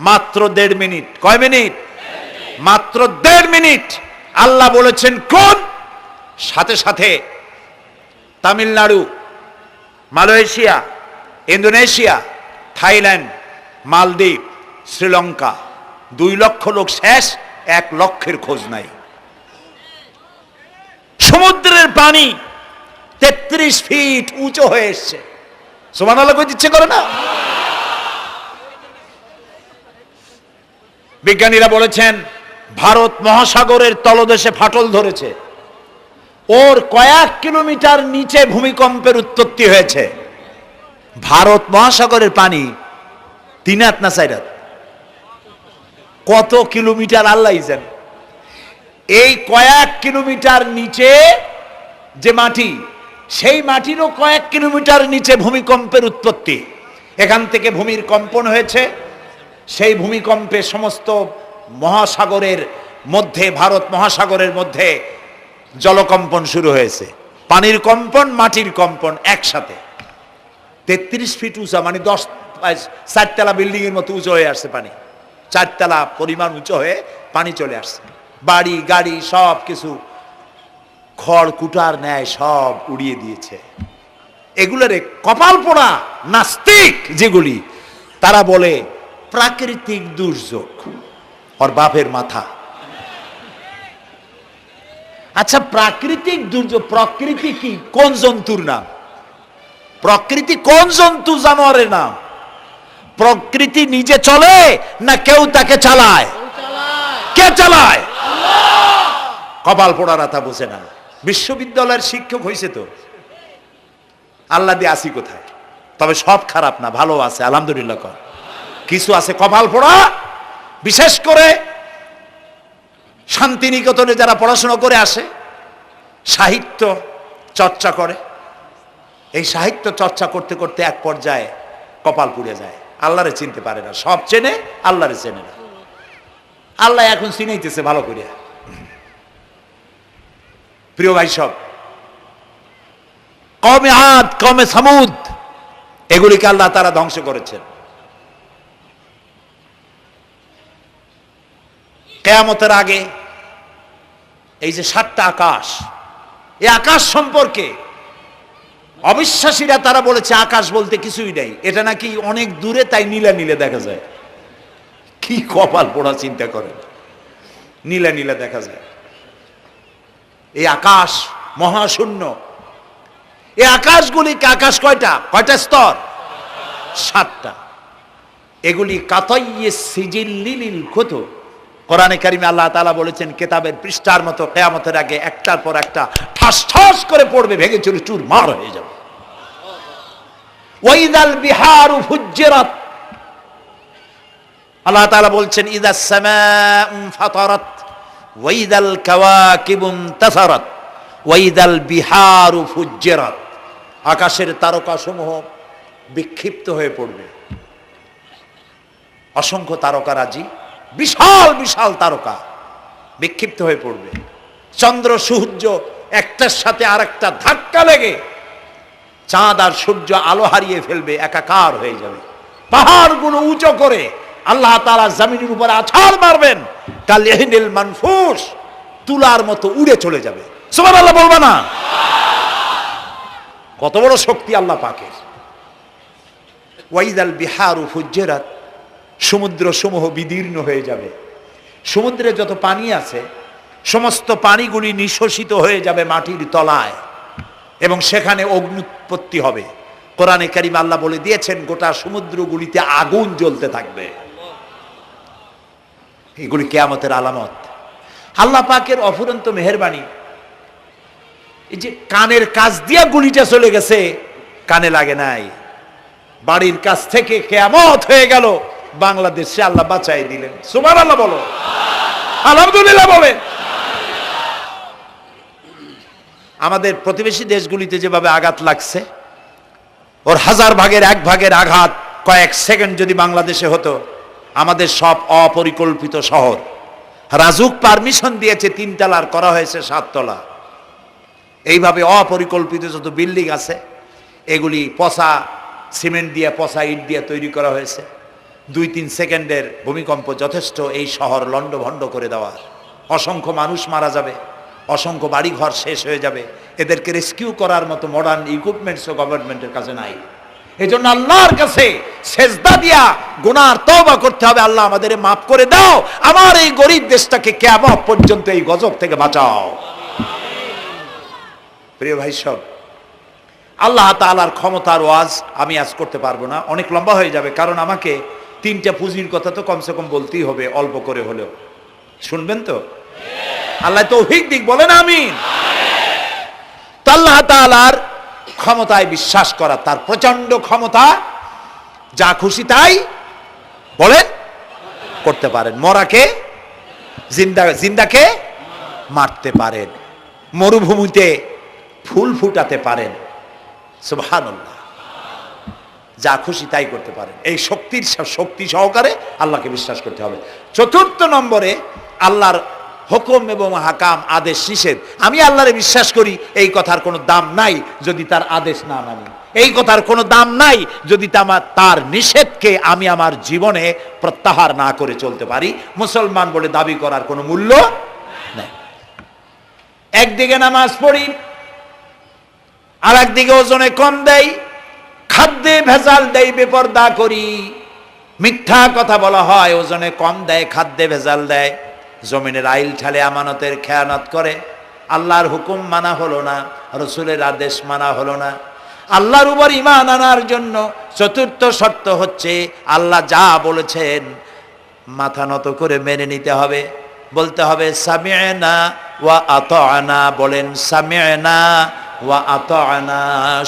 মাত্র 1.5 মিনিট। কয় মিনিট? মাত্র 1.5 মিনিট। আল্লাহ বলেছেন কোন? সাথে সাথে তামিলনাড়ু, মালয়েশিয়া, ইন্দোনেশিয়া, থাইল্যান্ড, মালদ্বীপ, শ্রীলঙ্কা, 2 লক্ষ লোক শেষ, 1 লক্ষের খোঁজ নাই। সমুদ্রের পানি 33 ফিট উঁচু হয়ে এসছে। সুবহানাল্লাহ কই দিচ্ছে করে না? বিজ্ঞানীরা বলেছেন ভারত মহাসাগরের তলদেশে ফাটল ধরেছে, ওর কয়েক কিলোমিটার নিচে ভূমিকম্পের উৎপত্তি হয়েছে। ভারত মহাসাগরের পানি 3 হাত না 4 হাত? কত কিলোমিটার আল্লাহই জানে। এই কয়েক কিলোমিটার নিচে যে মাটি, সেই মাটিরও কয়েক কিলোমিটার নিচে ভূমিকম্পের উৎপত্তি। এখান থেকে ভূমির কম্পন হয়েছে, সেই ভূমিকম্পে সমস্ত মহাসাগরের মধ্যে, ভারত মহাসাগরের মধ্যে জলকম্পন শুরু হয়েছে। পানির কম্পন, মাটির কম্পন একসাথে। 33 ফিট উঁচা, মানে 4 তলা বিল্ডিং এর মতো উঁচু হয়ে আসছে পানি। 4 তলা পরিমাণ উঁচু হয়ে পানি চলে আসছে। বাড়ি গাড়ি সব কিছু খড় কুটার ন্যায় সব উড়িয়ে দিয়েছে। এগুলোরে কপাল পোড়া নাস্তিক যেগুলি, তারা বলে প্রাকৃতিক দুর্যোগ। ওর বাপের মাথা। আচ্ছা, প্রাকৃতিক দুর্যোগ, প্রকৃতি কি? কোন জন্তুর নাম? প্রকৃতি কোন জন্তু জানোয়ারের নাম? প্রকৃতি নিজে চলে না কেউ তাকে চালায়? কে চালায়? কপাল পোড়ারা তা বোঝে না। বিশ্ববিদ্যালয়ের শিক্ষক হয়েছে তো, আল্লাহ দিয়ে আসি কোথায়? তবে সব খারাপ না, ভালো আছে আলহামদুলিল্লাহ। কিছু আছে কপাল পোড়া। বিশেষ করে শান্তিনিকেতনে যারা পড়াশোনা করে আসে, সাহিত্য চর্চা করে, এই সাহিত্য চর্চা করতে করতে এক পর্যায়ে কপাল পুড়ে যায়। আল্লাহরে চিনতে পারে না, সব চেনে আল্লাহরে চেনে না। আল্লাহ এখন চিনাইতেছে ভালো করে। প্রিয় ভাই সব, কওমে আদ, কওমে সামুদ, এগুলিকে আল্লাহ তারা ধ্বংস করেছেন। কিয়ামতের আগে এই যে 7টা আকাশ, এই আকাশ সম্পর্কে অবিশ্বাসীরা তারা বলেছে আকাশ বলতে কিছুই নেই, এটা নাকি অনেক দূরে, তাই নীলা নীলে দেখা যায়। কি কপাল পোড়া চিন্তা করেন, নীলা নীলা দেখা যায়। এই আকাশ মহাশূন্য। এই আকাশগুলিকে, আকাশ কয়টা? কয়টা স্তর? 7টা। এগুলি কাতাইয়ে সিজিল্লিল কুতুব। কোরআনে কারিমে আল্লাহ তাআলা বলেছেন কেতাবের পৃষ্ঠার মতো কিয়ামতের আগে একটার পর একটা ঠাস ঠাস করে পড়বে, ভেঙে চুরে চুরমার হয়ে যাবে। ওয়াইদাল বিহারু ফুজ্জিরাত, আল্লাহ তাআলা বলছেন ইদাস সামাউ ফাতারাত ওয়াইদাল কাওয়াকিবু ইনতাসারাত ওয়াইদাল বিহারু ফুজ্জিরাত। আকাশের তারকাসমূহ বিক্ষিপ্ত হয়ে পড়বে। অসংখ্য তারকারাজি, বিশাল বিশাল তারকা বিক্ষিপ্ত হয়ে পড়বে। চন্দ্র সূর্য একটার সাথে আরেকটা ধাক্কা লেগে চাঁদ আর সূর্য আলো হারিয়ে ফেলবে, একাকার হয়ে যাবে। পাহাড়গুলো উঁচু করে আল্লাহ তাআলা জমিনের উপরে আছাড় মারবেন, কাল ইহনিল মানফুস, তুলার মতো উড়ে চলে যাবে। সুবহানাল্লাহ বলবা না? কত বড় শক্তি আল্লাহ পাকের। ওয়াইদাল বিহারু ফুজ্জিরাত, সমুদ্র সমূহ বিদীর্ণ হয়ে যাবে। সমুদ্রে যত পানি আছে সমস্ত পানিগুলি নিঃশোষিত হয়ে যাবে মাটির তলায় এবং সেখানে অগ্নুৎপত্তি হবে। কোরআনে কারীম আল্লাহ বলে দিয়েছেন গোটা সমুদ্রগুলিতে আগুন জ্বলতে থাকবে। এগুলি কিয়ামতের আলামত। আল্লাহ পাকের অফুরন্ত মেহেরবানি। এই যে কানের কাছ দিয়া গুলিটা চলে গেছে, কানে লাগে নাই, বাড়ির কাছ থেকে কিয়ামত হয়ে গেল, বাংলাদেশে আল্লাহ বাঁচাই দিলেন। সুবহানাল্লাহ বলো, আলহামদুলিল্লাহ বলেন। আমাদের প্রতিবেশী দেশগুলিতে যেভাবে আঘাত লাগছে, ওর 1000 ভাগের 1 ভাগের আঘাত কয়েক সেকেন্ড যদি বাংলাদেশে হতো, আমাদের সব অপরিকল্পিত শহর, রাজুক পারমিশন দিয়েছে 3 তলার, করা হয়েছে 7 তলা। এইভাবে অপরিকল্পিত যত বিল্ডিং আছে এগুলি পচা সিমেন্ট দিয়ে, পচা ইট দিয়ে তৈরি করা হয়েছে। 2-3 সেকেন্ডের ভূমিকম্প যথেষ্ট এই শহর লণ্ডভণ্ড করে দেওয়ার। অসংখ্য মানুষ মারা যাবে, অসংখ্য বাড়িঘর শেষ হয়ে যাবে। এদেরকে রেস্কিউ করার মতো মডার্ন ইকুইপমেন্টসও গভর্নমেন্টের কাছে নাই। এই জন্য আল্লাহর কাছে সেজদা দিয়া গুনার তওবা করতে হবে, আল্লাহ আমাদের মাফ করে দাও, আমার এই গরিব দেশটাকে কিয়ামত পর্যন্ত এই গজব থেকে বাঁচাও। প্রিয় ভাই সব, আল্লাহ তাআলার ক্ষমতার ওয়াজ আমি আজ করতে পারবো না, অনেক লম্বা হয়ে যাবে। কারণ আমাকে 3টা পুঁজির কথা তো কমসে কম বলতেই হবে, অল্প করে হলেও। শুনবেন তো? আল্লাহ তৌফিক দিক, বলেন আমিন। তো আল্লাহ তাআলার ক্ষমতায় বিশ্বাস করা, তার প্রচন্ড ক্ষমতা, যা খুশি তাই বলেন করতে পারেন। মরাকে জিন্দাকে মারতে পারেন, মরুভূমিতে ফুল ফুটাতে পারেন। সুবহানাল্লাহ, যা খুশি তাই করতে পারেন। এই শক্তি সহকারে আল্লাহকে বিশ্বাস করতে হবে। 4র্থ নম্বরে আল্লাহর হুকুম এবং হাকাম, আদেশ নিষেধ। আমি আল্লাহরে বিশ্বাস করি, এই কথার কোনো দাম নাই যদি তার আদেশ না মানি। এই কথার কোনো দাম নাই যদি তার নিষেধকে আমি আমার জীবনে প্রত্যাহার না করে চলতে পারি। মুসলমান বলে দাবি করার কোনো মূল্য নেই। একদিকে নামাজ পড়ি, আর একদিকে ওজনে কম দেয়, খাদ্যে ভেজাল দেয়, বেপরদা করি, মিথ্যা কথা বলা হয়, ওজনে কম দেয়, খাদ্যে ভেজাল দেয়, জমিনের আইল ঠালে আমানতের খেয়ানত করে, আল্লাহর হুকুম মানা হলো না, রসুলের আদেশ মানা হলো না। আল্লাহর উপর ঈমান আনার জন্য 4র্থ শর্ত হচ্ছে আল্লাহ যা বলেছেন মাথা নত করে মেনে নিতে হবে, বলতে হবে সামি'না ওয়া আতা'না। বলেন সামি'না ওয়া আতা'না,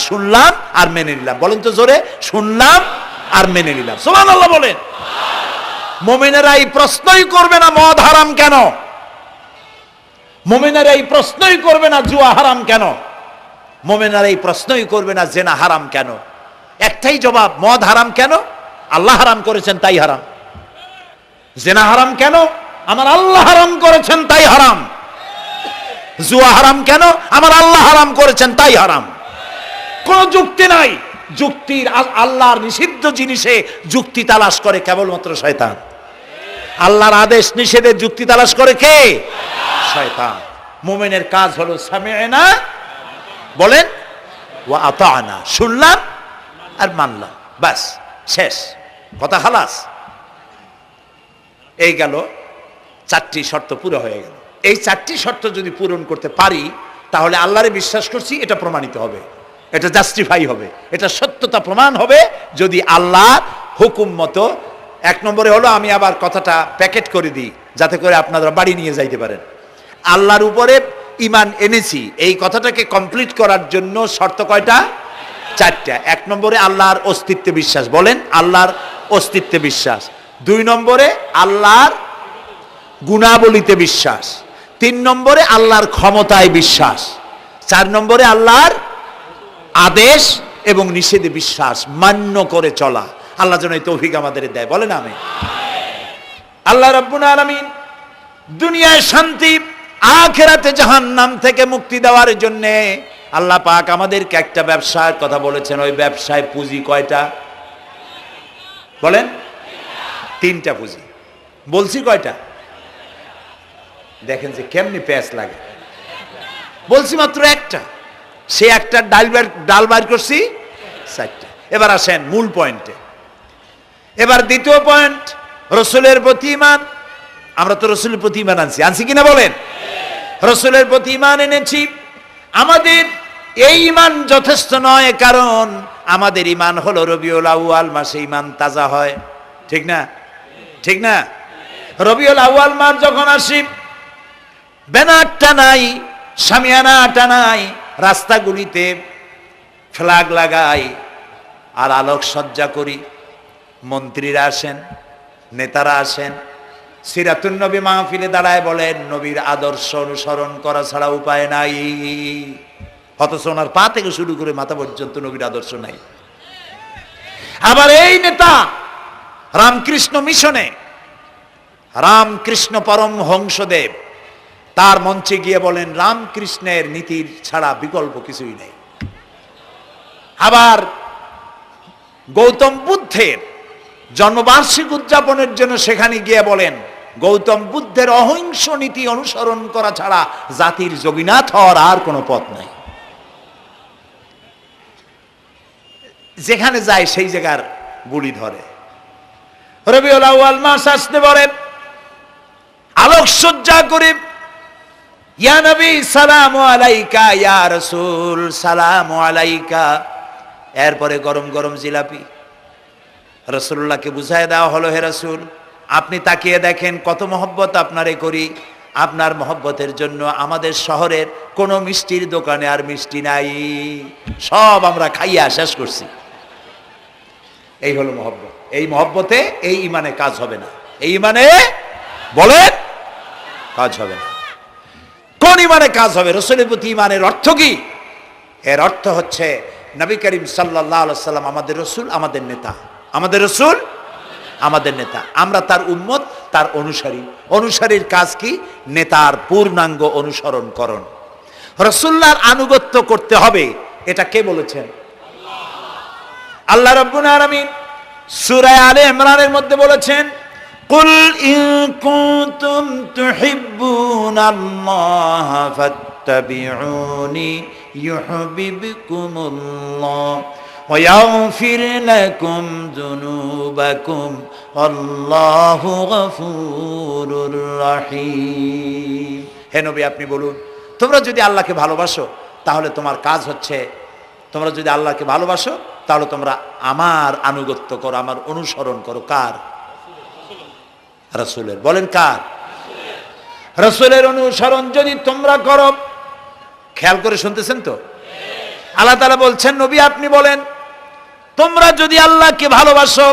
শুনলাম আর মেনে নিলাম। বলেন তো জোরে, শুনলাম আর মেনে নিলাম। সুবহানাল্লাহ বলেন। মুমিনেরা এই প্রশ্নই করবে না মদ হারাম কেন, মুমিনেরা এই প্রশ্নই করবে না জুয়া হারাম কেন, মুমিনেরা এই প্রশ্নই করবে না জেনা হারাম কেন। একটাই জবাব, মদ হারাম কেন? আল্লাহ হারাম করেছেন তাই হারাম। জেনা হারাম কেন? আমার আল্লাহ হারাম করেছেন তাই হারাম। জুয়া হারাম কেন? আমার আল্লাহ হারাম করেছেন তাই হারাম। কোনো যুক্তি নাই। যুক্তির, আল্লাহর নিষিদ্ধ জিনিসে যুক্তি তালাশ করে কেবলমাত্র শয়তান। আল্লাহর আদেশ নিষেধের যুক্তি তালাশ করে কে? শয়তান। মুমিনের কাজ হলো সামি'না, বলেন, ওয়া আতা'না, শুনলাম আর মানলাম, বাস, শেষ কথা, খালাস। এই গেল 4টি শর্ত পুরো হয়ে গেল। এই 4টি শর্ত যদি পূরণ করতে পারি তাহলে আল্লাহরে বিশ্বাস করছি এটা প্রমাণিত হবে, এটা জাস্টিফাই হবে, এটা সত্যতা প্রমাণ হবে যদি আল্লাহর হুকুম মতো। 1 নম্বরে হলো, আমি আবার কথাটা প্যাকেট করে দিই যাতে করে আপনারা বাড়ি নিয়ে যাইতে পারেন। আল্লাহর উপরে ঈমান এনেছি, এই কথাটাকে কমপ্লিট করার জন্য শর্ত কয়টা? 4টা। 1 নম্বরে আল্লাহর অস্তিত্বে বিশ্বাস, বলেন আল্লাহর অস্তিত্বে বিশ্বাস। 2 নম্বরে আল্লাহর গুণাবলীতে বিশ্বাস। 3 নম্বরে আল্লাহর ক্ষমতায় বিশ্বাস। 4 নম্বরে আল্লাহর আদেশ এবং নিষেধে বিশ্বাস, মান্য করে চলা। আল্লাহ যেন এই তৌফিক আমাদের দেয়, বলেন আমিন। আল্লাহ রাব্বুল আলামিন দুনিয়ায় শান্তি, আখিরাতে জাহান্নাম থেকে মুক্তি দেওয়ার জন্য আল্লাহ পাক আমাদেরকে একটা ব্যবসার কথা বলেছেন। ওই ব্যবসায় পুঁজি কয়টা? বলেন। 3টা পুঁজি। বলছি কয়টা? দেখেন যে কেমনি প্যাঁচ লাগে। বলছি মাত্র একটা, সে একটা ডাল বাইর করছি 4টা। এবার আসেন মূল পয়েন্টে। এবার দ্বিতীয় পয়েন্ট, রসুলের প্রতি ঈমান। আমরা তো রসুলের প্রতি ঈমান আনছি কিনা বলেন? রসুলের প্রতি ঈমান এনেছি। আমাদের এই ঈমান যথেষ্ট নয়, কারণ আমাদের ঈমান হলো রবিউল আউয়াল মাসে ঈমান তাজা হয়, ঠিক না? ঠিক না? রবিউল আউয়াল মাস যখন আসি, ব্যানারটা নাই, শামিয়ানাটা নাই, রাস্তাগুলিতে ফ্ল্যাগ লাগাই আর আলোকসজ্জা করি। মন্ত্রীরা আসেন, নেতারা আসেন, সিরাতুন নবী মাহফিলে দাঁড়ায় বলেন নবীর আদর্শ অনুসরণ করা ছাড়া উপায় নাই। অথচ ওনার পা থেকে শুরু করে মাথা পর্যন্ত নবীর আদর্শ নাই। আবার এই নেতা রামকৃষ্ণ মিশনে, রামকৃষ্ণ পরমহংসদেব তার মঞ্চে গিয়ে বলেন রামকৃষ্ণের নীতির ছাড়া বিকল্প কিছুই নেই। আবার গৌতম বুদ্ধের জন্মবার্ষিকী উদযাপনের জন্য সেখানে গিয়ে বলেন গৌতম বুদ্ধের অহিংস নীতি অনুসরণ করা ছাড়া জাতির যোগীনাথ হওয়ার আর কোনো পথ নাই। যেখানে যায় সেই জায়গার বুলি ধরে। রবিউল আউয়াল মাস আসতে বলেন, আলোকসজ্জা করে ইয়া নবী সালামু আলাইকা, ইয়া রাসূল সালামু আলাইকা। এরপরে গরম গরম জিলাপি রাসূলুল্লাহকে বুঝায় দেওয়া হলো, হে রাসূল আপনি তাকিয়ে দেখেন কত মহব্বত আপনারে করি, আপনার মহব্বতের জন্য আমাদের শহরের কোনো মিষ্টির দোকানে আর মিষ্টি নাই, সব আমরা খাইয়া শেষ করছি। এই হলো মহব্বত। এই মহব্বতে এই ঈমানে কাজ হবে না। এই ঈমানে বলেন কাজ হবে না। কোন ঈমানে কাজ হবে? রাসূলের প্রতি ঈমানের অর্থ কি? এর অর্থ হচ্ছে নবী করিম সাল্লাল্লাহু আলাইহি সাল্লাম আমাদের রাসূল, আমাদের নেতা। আমাদের রাসূল আমাদের নেতা, আমরা তার উম্মত, তার অনুসারী। অনুসারীর কাজ কি? নেতার পূর্ণাঙ্গ অনুসরণ করণ। রাসূলুল্লাহর আনুগত্য করতে হবে, এটা কে বলেছেন? আল্লাহ রাব্বুল আলামিন সূরা আলে ইমরানের মধ্যে বলেছেন, কুল ইন কুনতুম তুহিব্বুনাল্লাহ ফাত্তাবিউনি ইউহিব্বুকুমুল্লাহ ওয়া ইয়াগফির লাকুম যুনুবাকুম আল্লাহু গফুরুর রহিম। হে নবী আপনি বলুন, তোমরা যদি আল্লাহকে ভালোবাসো তাহলে তোমার কাজ হচ্ছে, তোমরা যদি আল্লাহকে ভালোবাসো তাহলে তোমরা আমার আনুগত্য করো, আমার অনুসরণ করো। কার? রাসূলের। বলেন কার? রাসূলের অনুসরণ যদি তোমরা করো, খেয়াল করে শুনতেছেন তো? আল্লাহ তাআলা বলছেন নবী আপনি বলেন, তোমরা যদি আল্লাহকে ভালোবাসো,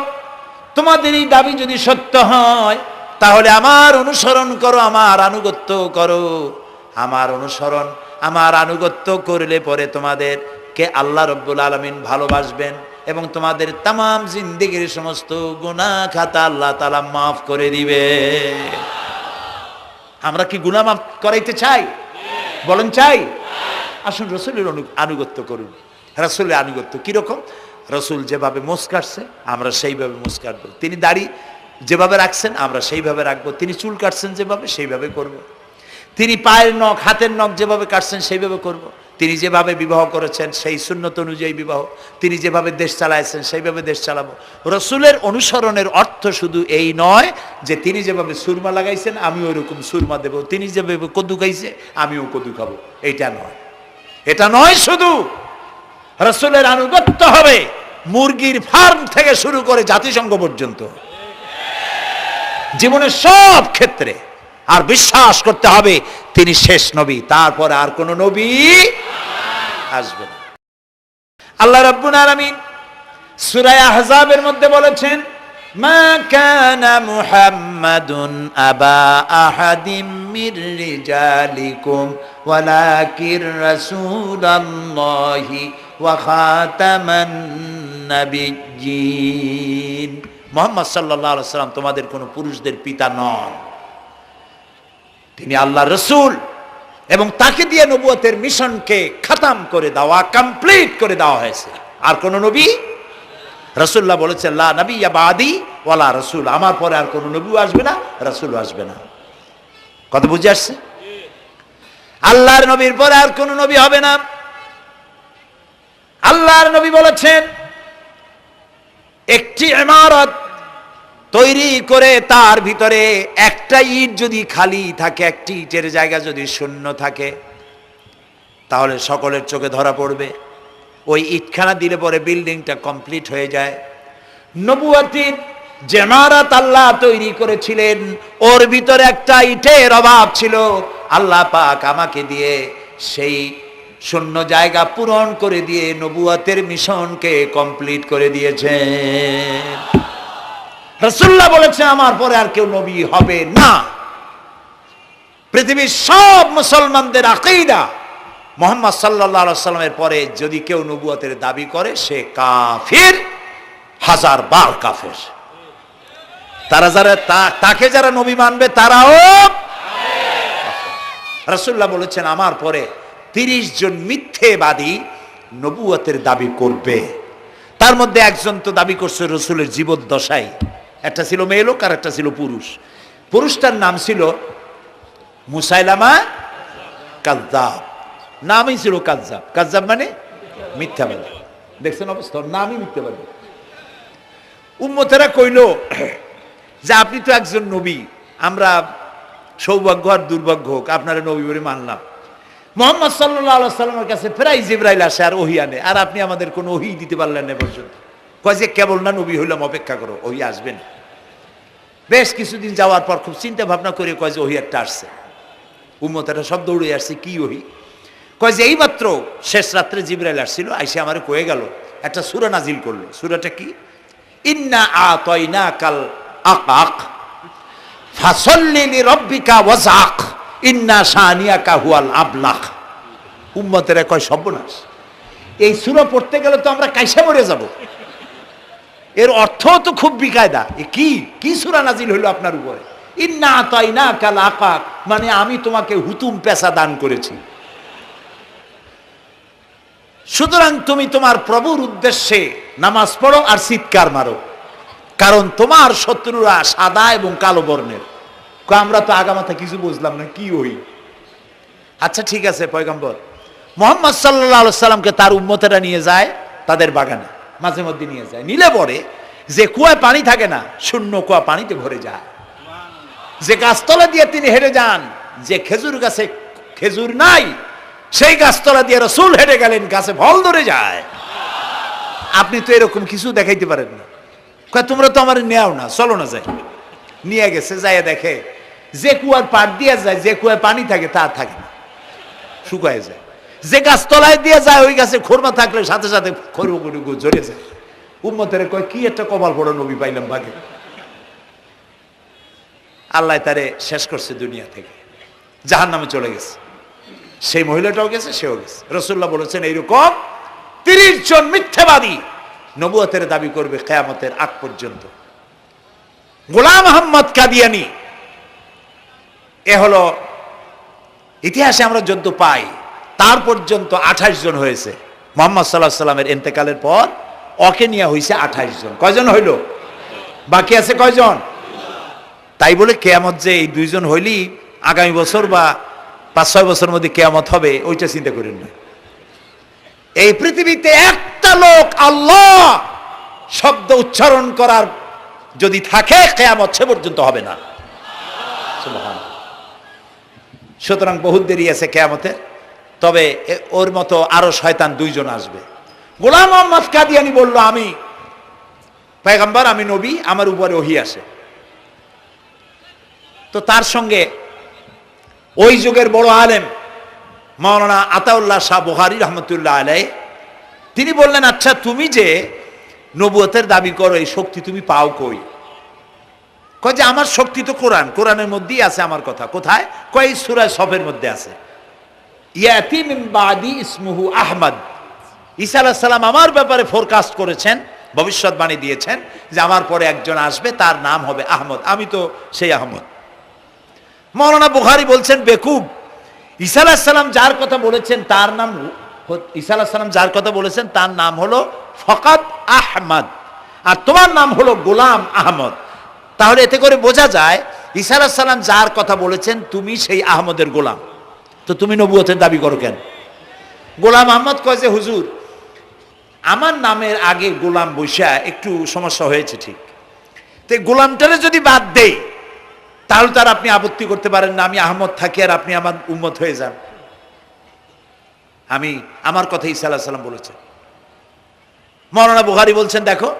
তোমাদের এই দাবি যদি সত্য হয়, তাহলে আমার অনুসরণ করো, আমার আনুগত্য করো। আমার অনুসরণ, আমার আনুগত্য করলে পরে তোমাদেরকে আল্লাহ রাব্বুল আলামিন ভালোবাসবেন এবং তোমাদের তামাম জিন্দেগির সমস্ত গুনাহ খাতা আল্লাহ তাআলা মাফ করে দিবে। আমরা কি গুনাহ মাফ করাইতে চাই? বলেন চাই? আসুন রাসূলের আনুগত্য করুন। রাসূলের আনুগত্য কিরকম? রাসূল যেভাবে মোস কাটছে আমরা সেইভাবে মোস কাটবো। তিনি দাড়ি যেভাবে রাখছেন আমরা সেইভাবে রাখবো। তিনি চুল কাটছেন যেভাবে সেইভাবে করব। তিনি পায়ের নখ, হাতের নখ যেভাবে কাটছেন সেইভাবে করব। তিনি যেভাবে বিবাহ করেছেন সেই সুন্নত অনুযায়ী বিবাহ, তিনি যেভাবে দেশ চালাইছেন সেইভাবে দেশ চালাবো। রাসূলের অনুসরণের অর্থ শুধু এই নয় যে তিনি যেভাবে সুরমা লাগাইছেন আমি ওইরকম সুরমা দেব, তিনি যেভাবে কদু খাইছে আমিও কদু খাবো, এইটা নয়। এটা নয়, শুধু রাসূলের আনুগত্য হবে মুরগির ফার্ম থেকে শুরু করে জাতিসংঘ পর্যন্ত, জীবনের সব ক্ষেত্রে। আর বিশ্বাস করতে হবে তিনি শেষ নবী, তারপরে আর কোন নবী আসবে না। আল্লাহ রাব্বুল আলামিন সূরা আহজাবের মধ্যে বলেছেন, মা কানা মুহাম্মাদুন আবা আহাদিম মির রিজালিকুম ওয়ালাকির রাসূলুল্লাহি ওয়া খাতামান নাবিয়্যিন। মুহাম্মদ সাল্লাল্লাহু আলাইহি ওয়াসাল্লাম তোমাদের কোন পুরুষদের পিতা নন, তিনি আল্লাহর রাসূল এবং তাকে দিয়ে নবুয়তের মিশনকে খতম করে দেওয়া, কমপ্লিট করে দেওয়া হয়েছে। আর কোন নবী, রাসূলুল্লাহ বলেছেন লা নাবিয়্যা বাদি ওয়ালা রাসূল, আমার পরে আর কোন নবী আসবে না, রাসূল আসবে না। কথা বুঝে আসছে? আল্লাহর নবীর পরে আর কোন নবী হবে না। আল্লাহর নবী বলেছেন, একটি ইমারত তৈরি করে তার ভিতরে একটা ইট যদি খালি থাকে, একটি ইটের জায়গা যদি শূন্য থাকে, তাহলে সকলের চোখে ধরা পড়বে। ওই ইটখানা দিলে পরে বিল্ডিংটা কমপ্লিট হয়ে যায়। নবুয়তির যে ইমারত আল্লাহ তৈরি করেছিলেন, ওর ভিতরে একটা ইটের অভাব ছিল। আল্লাহ পাক আমাকে দিয়ে সেই শূন্য জায়গা পূরণ করে দিয়ে নবুয়তের মিশনকে কমপ্লিট করে দিয়েছেন। রাসূলুল্লাহ বলেছেন, আমার পরে আর কেউ নবী হবে না। পৃথিবীর সব মুসলমানদের আকীদা, মুহাম্মদ সাল্লাল্লাহু আলাইহি সাল্লামের পরে যদি কেউ নবুয়তের দাবি করে সে কাফির, হাজার বার কাফের। তাকে যারা নবী মানবে তারাও। রাসূলুল্লাহ বলেছেন, আমার পরে 30 জন মিথ্যেবাদী নবুয়তের দাবি করবে। তার মধ্যে একজন তো দাবি করছে রসুলের জীবদ্দশায়, একটা ছিল মেয়ে লোক আর একটা ছিল পুরুষ। পুরুষটার নাম ছিল মুসাইলামা কাযযাব, নামই ছিল কাযযাব। কাযযাব মানে মিথ্যাবাদী। দেখছেন অবস্থা, নামই মিথ্যাবাদী। উম্মতেরা কইল যে আপনি তো একজন নবী, আমরা সৌভাগ্য আর দুর্ভাগ্য হোক আপনারা নবী বলে মানলাম। মুহাম্মদ সাল্লাল্লাহু আলাইহি সাল্লামের কাছে প্রায় জিবরাইল আসে আর ওহী আনে, আর আপনি আমাদের কোনো ওহী দিতে পারলেন না পর্যন্ত। কয় যে কেবল না নবী হইলাম, অপেক্ষা করো, ওহী আসবেন। বেশ কিছুদিন যাওয়ার পর খুব চিন্তা ভাবনা করে কয় যে ওহী একটা আসছে। উম্মতেরা সব দৌড়ে আসছে, কি ওহী? কয় যে এইমাত্র শেষ রাত্রে জিবরাইল আসছিল, আইসে আমারে কয়ে গেল, একটা সূরা নাজিল করলো। সূরাটা কি? ইন্না আতাইনাকাল আকাক ফাসাল্লি লিরাব্বিকা ওয়াজআক ইন্না শানিয়াকা হুয়াল আবলাক। উম্মতেরা কয় সর্বনাশ, এই সূরা পড়তে গেলে তো আমরা কাইসা মরে যাব। এর অর্থ তো খুব বিকায়দা। কি সূরা নাজিল হইল আপনার উপরে? ইন্না আতাইনাকাল আকাক মানে আমি তোমাকে হুতুম পেশা দান করেছি, সুতরাং তুমি তোমার প্রভুর উদ্দেশ্যে নামাজ পড়ো আর চিৎকার মারো, কারণ তোমার শত্রুরা সাদা এবং কালো বর্ণের। আমরা তো আগামাথা কিছু বুঝলাম না, কি ওই? আচ্ছা ঠিক আছে, পয়গম্বর মুহাম্মদ সাল্লাল্লাহু আলাইহি সাল্লামকে তার উম্মতেরা নিয়ে যায় তাদের বাগানে, মাঝে মধ্যে নিয়ে যায়। নিলে পরে যে কুয়ায় পানি থাকে না, শূন্য কুয়া পানিতে ভরে যায়। যে গাছতলা দিয়ে তিনি হেঁটে যান, যে খেজুর গাছে খেজুর নাই, সেই গাছতলা দিয়ে রাসূল হেঁটে গেলেন, গাছে ফল ধরে যায়। আপনি তো এরকম কিছু দেখাইতে পারেন না। কয় তোমরা তো আমার নেও না, চলো না যাই। নিয়ে গেছে, যাইয়া দেখে যে কুয়ার পাড় দিয়ে যায়, যে কুয়ায় পানি থাকে তা থাকে না, শুকায় যায়। যে গাছ তলায় দিয়ে যায়, ওই গাছে খোরমা থাকলে সাথে সাথে খড়গুলো ঝরে যায়। উম্মতের কয় কি একটা কপাল পড়ো নবী পাইলাম ভাগে। আল্লাহ তারে শেষ করছে দুনিয়া থেকে, জাহান্নামে চলে গেছে। সেই মহিলাটাও গেছে, সেও গেছে। রাসূলুল্লাহ বলেছেন এইরকম 30 জন মিথ্যাবাদী নবুয়তের দাবি করবে কিয়ামতের আগ পর্যন্ত। গোলাম আহমদ কাদিয়ানী, এ হলো ইতিহাসে আমরা যদ্দ পাই, তার পর্যন্ত 28 জন হয়েছে। মুহাম্মদ সাল্লাল্লাহু আলাইহি সাল্লামের ইন্তেকালের পর ওকে নিয়ে হয়েছে 28 জন। কয়জন হইল? বাকি আছে কয়জন? তাই বলে কিয়ামত যে এই 2 জন হইলি আগামী বছর বা 5-6 বছরের মধ্যে কিয়ামত হবে, ওইটা চিন্তা করেন না। এই পৃথিবীতে একটা লোক আল্লাহ শব্দ উচ্চারণ করার যদি থাকে, কিয়ামত সে পর্যন্ত হবে না। সুবহানাল্লাহ। সুতরাং বহুত দেরি আছে কিয়ামতে। তবে ওর মতো আরো শয়তান 2 জন আসবে। গোলাম আহমদ কাদিয়ানী বলল, আমি পয়গম্বর, আমি নবী, আমার উপরে ওহী আসে। তো তার সঙ্গে ওই যুগের বড় আলেম মাওলানা আতাউল্লাহ শাহ বুখারী রহমতুল্লাহ আলাইহি, তিনি বললেন, আচ্ছা তুমি যে নবুয়তের দাবি করো, এই শক্তি তুমি পাও কই? কয় যে আমার শক্তি তো কোরআন, কোরআনের মধ্যেই আছে আমার কথা। কোথায়? কয় সূরা সফের মধ্যে আছে, ইয়াতি মিন বাদি ইসমুহু আহমদ। ঈসা আলাইহিস সালাম আমার ব্যাপারে ফোরকাস্ট করেছেন, ভবিষ্যৎবাণী দিয়েছেন যে আমার পরে একজন আসবে, তার নাম হবে আহমদ। আমি তো সেই আহমদ। মাওলানা বুখারী বলছেন, বেকুব, ঈসা আলাইহিস সালাম যার কথা বলেছেন তার নাম, ঈসা আলাইহিস সালাম যার কথা বলেছেন তার নাম হলো ফকাত আহমদ, আর তোমার নাম হলো গোলাম আহমদ। তাহলে এতে করে বোঝা যায় ঈসা আলাইহিস সালাম যার কথা বলেছেন তুমি সেই আহমদের গোলাম। তো তুমি নবুয়তের দাবি করো কেন? গোলাম আহমদ কয় যে হুজুর, আমার নামের আগে গোলাম বৈশা একটু সমস্যা হয়েছে, ঠিক, তো গোলামটারে যদি বাদ দেই তাহলে তার আপনি আপত্তি করতে পারেন না, আমি আহমদ থাকি আর আপনি আমার উম্মত হয়ে যান। আমার কথা ঈসা আলাইহিস সালাম বলেছে। মাওলানা বুখারী বলছেন, দেখো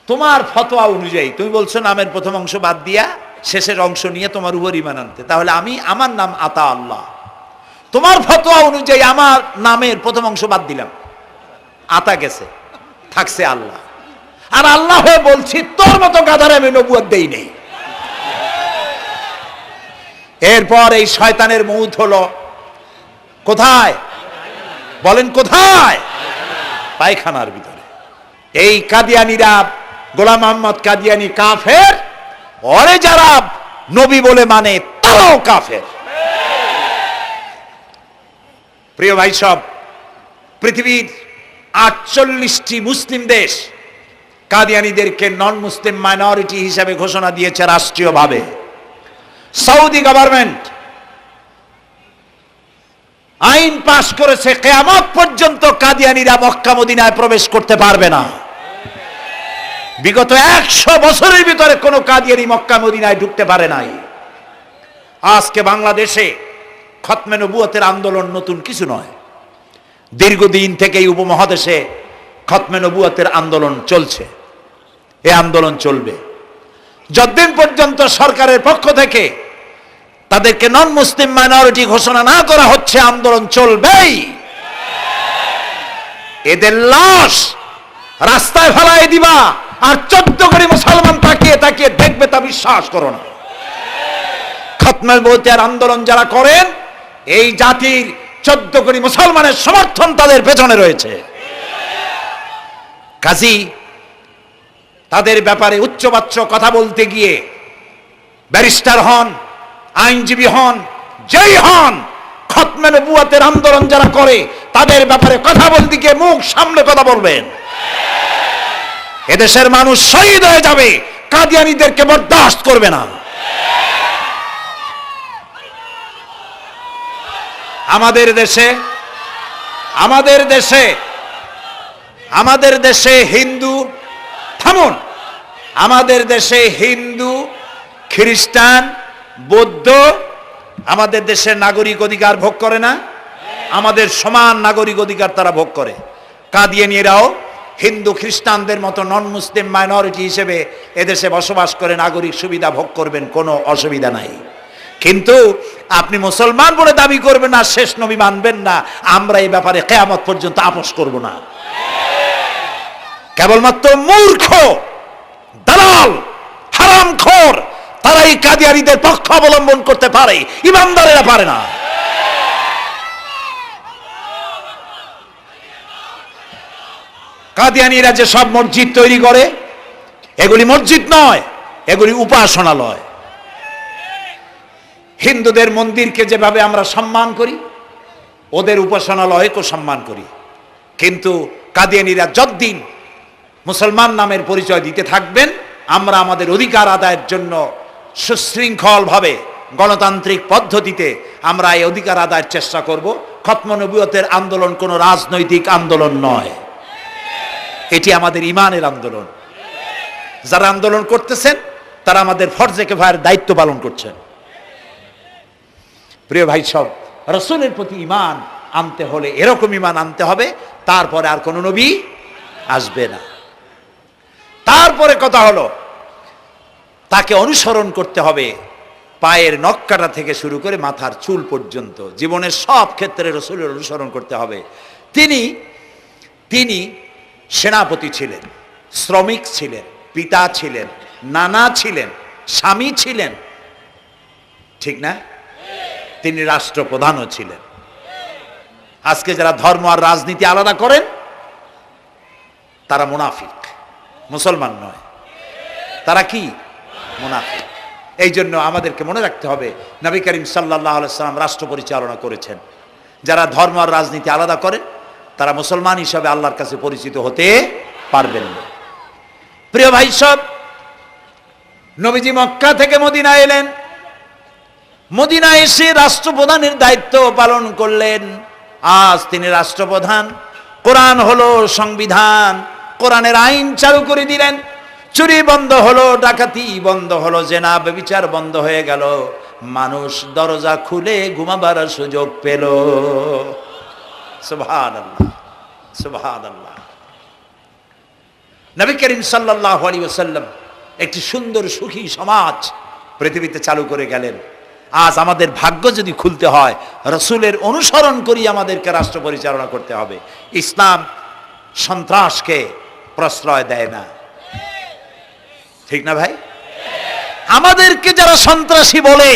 তোমার ফতোয়া অনুযায়ী তুমি বলছো নামের প্রথম অংশ বাদ দিয়া শেষের অংশ নিয়ে তোমার উপর ঈমান আনতে, তাহলে আমার নাম আতা আল্লাহ, তোমার ফতোয়া অনুযায়ী আমার নামের প্রথম অংশ বাদ দিলাম, আতা গেছে, থাকছে আল্লাহ। আর আল্লাহ হয়ে বলছি তোর মতো গাধারে আমি নবুয়ত দেই নেই। এরপর এই শয়তানের মউত হলো কোথায় বলেন? কোথায়? পায়খানার ভিতরে। এই কাদিয়ানীরা, গোলাম আহমদ কাদিয়ানী কাফের, ওরে যারা নবী বলে মানে তারাও কাফের। প্রিয় ভাই সব, পৃথিবীর 48টি মুসলিম দেশ কাদিয়ানীদেরকে নন মুসলিম মাইনরিটি হিসেবে ঘোষণা দিয়েছে রাষ্ট্রীয়ভাবে। সৌদি গভর্নমেন্ট আইন পাশ করেছে, কিয়ামত পর্যন্ত কাদিয়ানীরা মক্কা মদিনায় প্রবেশ করতে পারবে না। বিগত 100 বছরের ভিতরে কোন কাদিয়ানী মক্কা মদিনায় ঢুকতে পারে নাই। আজকে বাংলাদেশে খতমে নবুয়তের আন্দোলন নতুন কিছু নয়, দীর্ঘদিন থেকেই উপমহাদেশে খতমে নবুয়তের আন্দোলন চলছে। এই আন্দোলন চলবে যতদিন পর্যন্ত সরকারের পক্ষ থেকে তাদেরকে নন মুসলিম মাইনরিটি ঘোষণা না করা হচ্ছে, আন্দোলন চলবেই। এদের লাশ রাস্তায় ফেলায় দিবা আর 14 কোটি মুসলমান তাকিয়ে তাকিয়ে দেখবে, তা বিশ্বাস করো না। খতমে নবুয়তের আন্দোলন যারা করেন, এই জাতির 14 কোটি মুসলমানের সমর্থন তাদের পেছনে রয়েছে। কাজী তাদের ব্যাপারে উচ্চবাচ্য কথা বলতে গিয়ে ব্যারিস্টার হন, আইনজীবী হন, যেই হন, খতমে নবুয়তের আন্দোলন যারা করে তাদের ব্যাপারে কথা বলতে গিয়ে মুখ সামনে কথা বলবেন। এদেশের মানুষ শহীদ হয়ে যাবে, কাদিয়ানীদেরকে বরদাস্ত করবে না। আমাদের দেশে হিন্দু, থামুন, আমাদের দেশে হিন্দু, খ্রিস্টান, বৌদ্ধ আমাদের দেশের নাগরিক অধিকার ভোগ করে না? আমাদের সমান নাগরিক অধিকার তারা ভোগ করে। কাদিয়ানীরাও হিন্দু খ্রিস্টানদের মতো নন মুসলিম মাইনরিটি হিসেবে এদেশে বসবাস করে নাগরিক সুবিধা ভোগ করবেন, কোনো অসুবিধা নাই। কিন্তু আপনি মুসলমান বলে দাবি করবেন না, শেষ নবী মানবেন না, আমরা এই ব্যাপারে কিয়ামত পর্যন্ত আপোষ করব না। কেবলমাত্র মূর্খ, দালাল, হারামখোর তারাই কাদিয়ানীদের পক্ষ অবলম্বন করতে পারে, ইমানদারেরা পারে না। কাদিয়ানীরা যে সব মসজিদ তৈরি করে, এগুলি মসজিদ নয়, এগুলি উপাসনালয়। হিন্দুদের মন্দিরকে যেভাবে আমরা সম্মান করি, ওদের উপাসনালয়কেও সম্মান করি। কিন্তু কাদিয়ানীরা যতদিন মুসলমান নামের পরিচয় দিতে থাকবেন, আমরা আমাদের অধিকার আদায়ের জন্য সুশৃঙ্খলভাবে গণতান্ত্রিক পদ্ধতিতে আমরা এই অধিকার আদায়ের চেষ্টা করব। খতমে নবুয়তের আন্দোলন কোনো রাজনৈতিক আন্দোলন নয়, এটি আমাদের ইমানের আন্দোলন। যারা আন্দোলন করতেছেন তারা আমাদের ফরজে কিফায়ার দায়িত্ব পালন করছেন। প্রিয় ভাই সব, রাসূলের প্রতি ঈমান আনতে হলে এরকম ঈমান আনতে হবে, তারপরে আর কোনো নবী আসবে না। তারপরে কথা হলো তাকে অনুসরণ করতে হবে পায়ের নখকাটা থেকে শুরু করে মাথার চুল পর্যন্ত, জীবনের সব ক্ষেত্রে রাসূলের অনুসরণ করতে হবে। তিনি সেনাপতি ছিলেন, শ্রমিক ছিলেন, পিতা ছিলেন, নানা ছিলেন, স্বামী ছিলেন, ঠিক না? তিনি রাষ্ট্রপ্রধানও ছিলেন। আজকে যারা ধর্ম আর রাজনীতি আলাদা করেন তারা মুনাফিক, মুসলমান নয়, তারা কি? মুনাফিক। এই জন্য আমাদেরকে মনে রাখতে হবে নবী করিম সাল্লাল্লাহু আলাইহি ওয়াসাল্লাম রাষ্ট্র পরিচালনা করেছেন। যারা ধর্ম আর রাজনীতি আলাদা করেন তারা মুসলমান হিসাবে আল্লাহর কাছে পরিচিত হতে পারবেন না। প্রিয় ভাই সব, নবীজি মক্কা থেকে মদিনা এলেন, মদিনায় এসে রাষ্ট্রপ্রধানের দায়িত্ব পালন করলেন। আজ তিনি রাষ্ট্রপ্রধান। কোরআন হলো সংবিধান, কোরআনের আইন চালু করে দিলেন। চুরি বন্ধ হলো, ডাকাতি বন্ধ হলো, জেনা ব্যভিচার বন্ধ হয়ে গেল। মানুষ দরজা খুলে ঘুমাবার সুযোগ পেল। সুবহানাল্লাহ, সুবহানাল্লাহ। নবী করিম সাল্লাল্লাহু আলাইহি ওয়াসাল্লাম একটি সুন্দর সুখী সমাজ পৃথিবীতে চালু করে গেলেন। আজ আমাদের ভাগ্য যদি খুলতে হয়, রাসূলের অনুসরণ করি আমাদেরকে রাষ্ট্র পরিচালনা করতে হবে। ইসলাম সন্ত্রাসকে প্রশ্রয় দেয় না, ঠিক না ভাই? আমাদেরকে যারা সন্ত্রাসী বলে,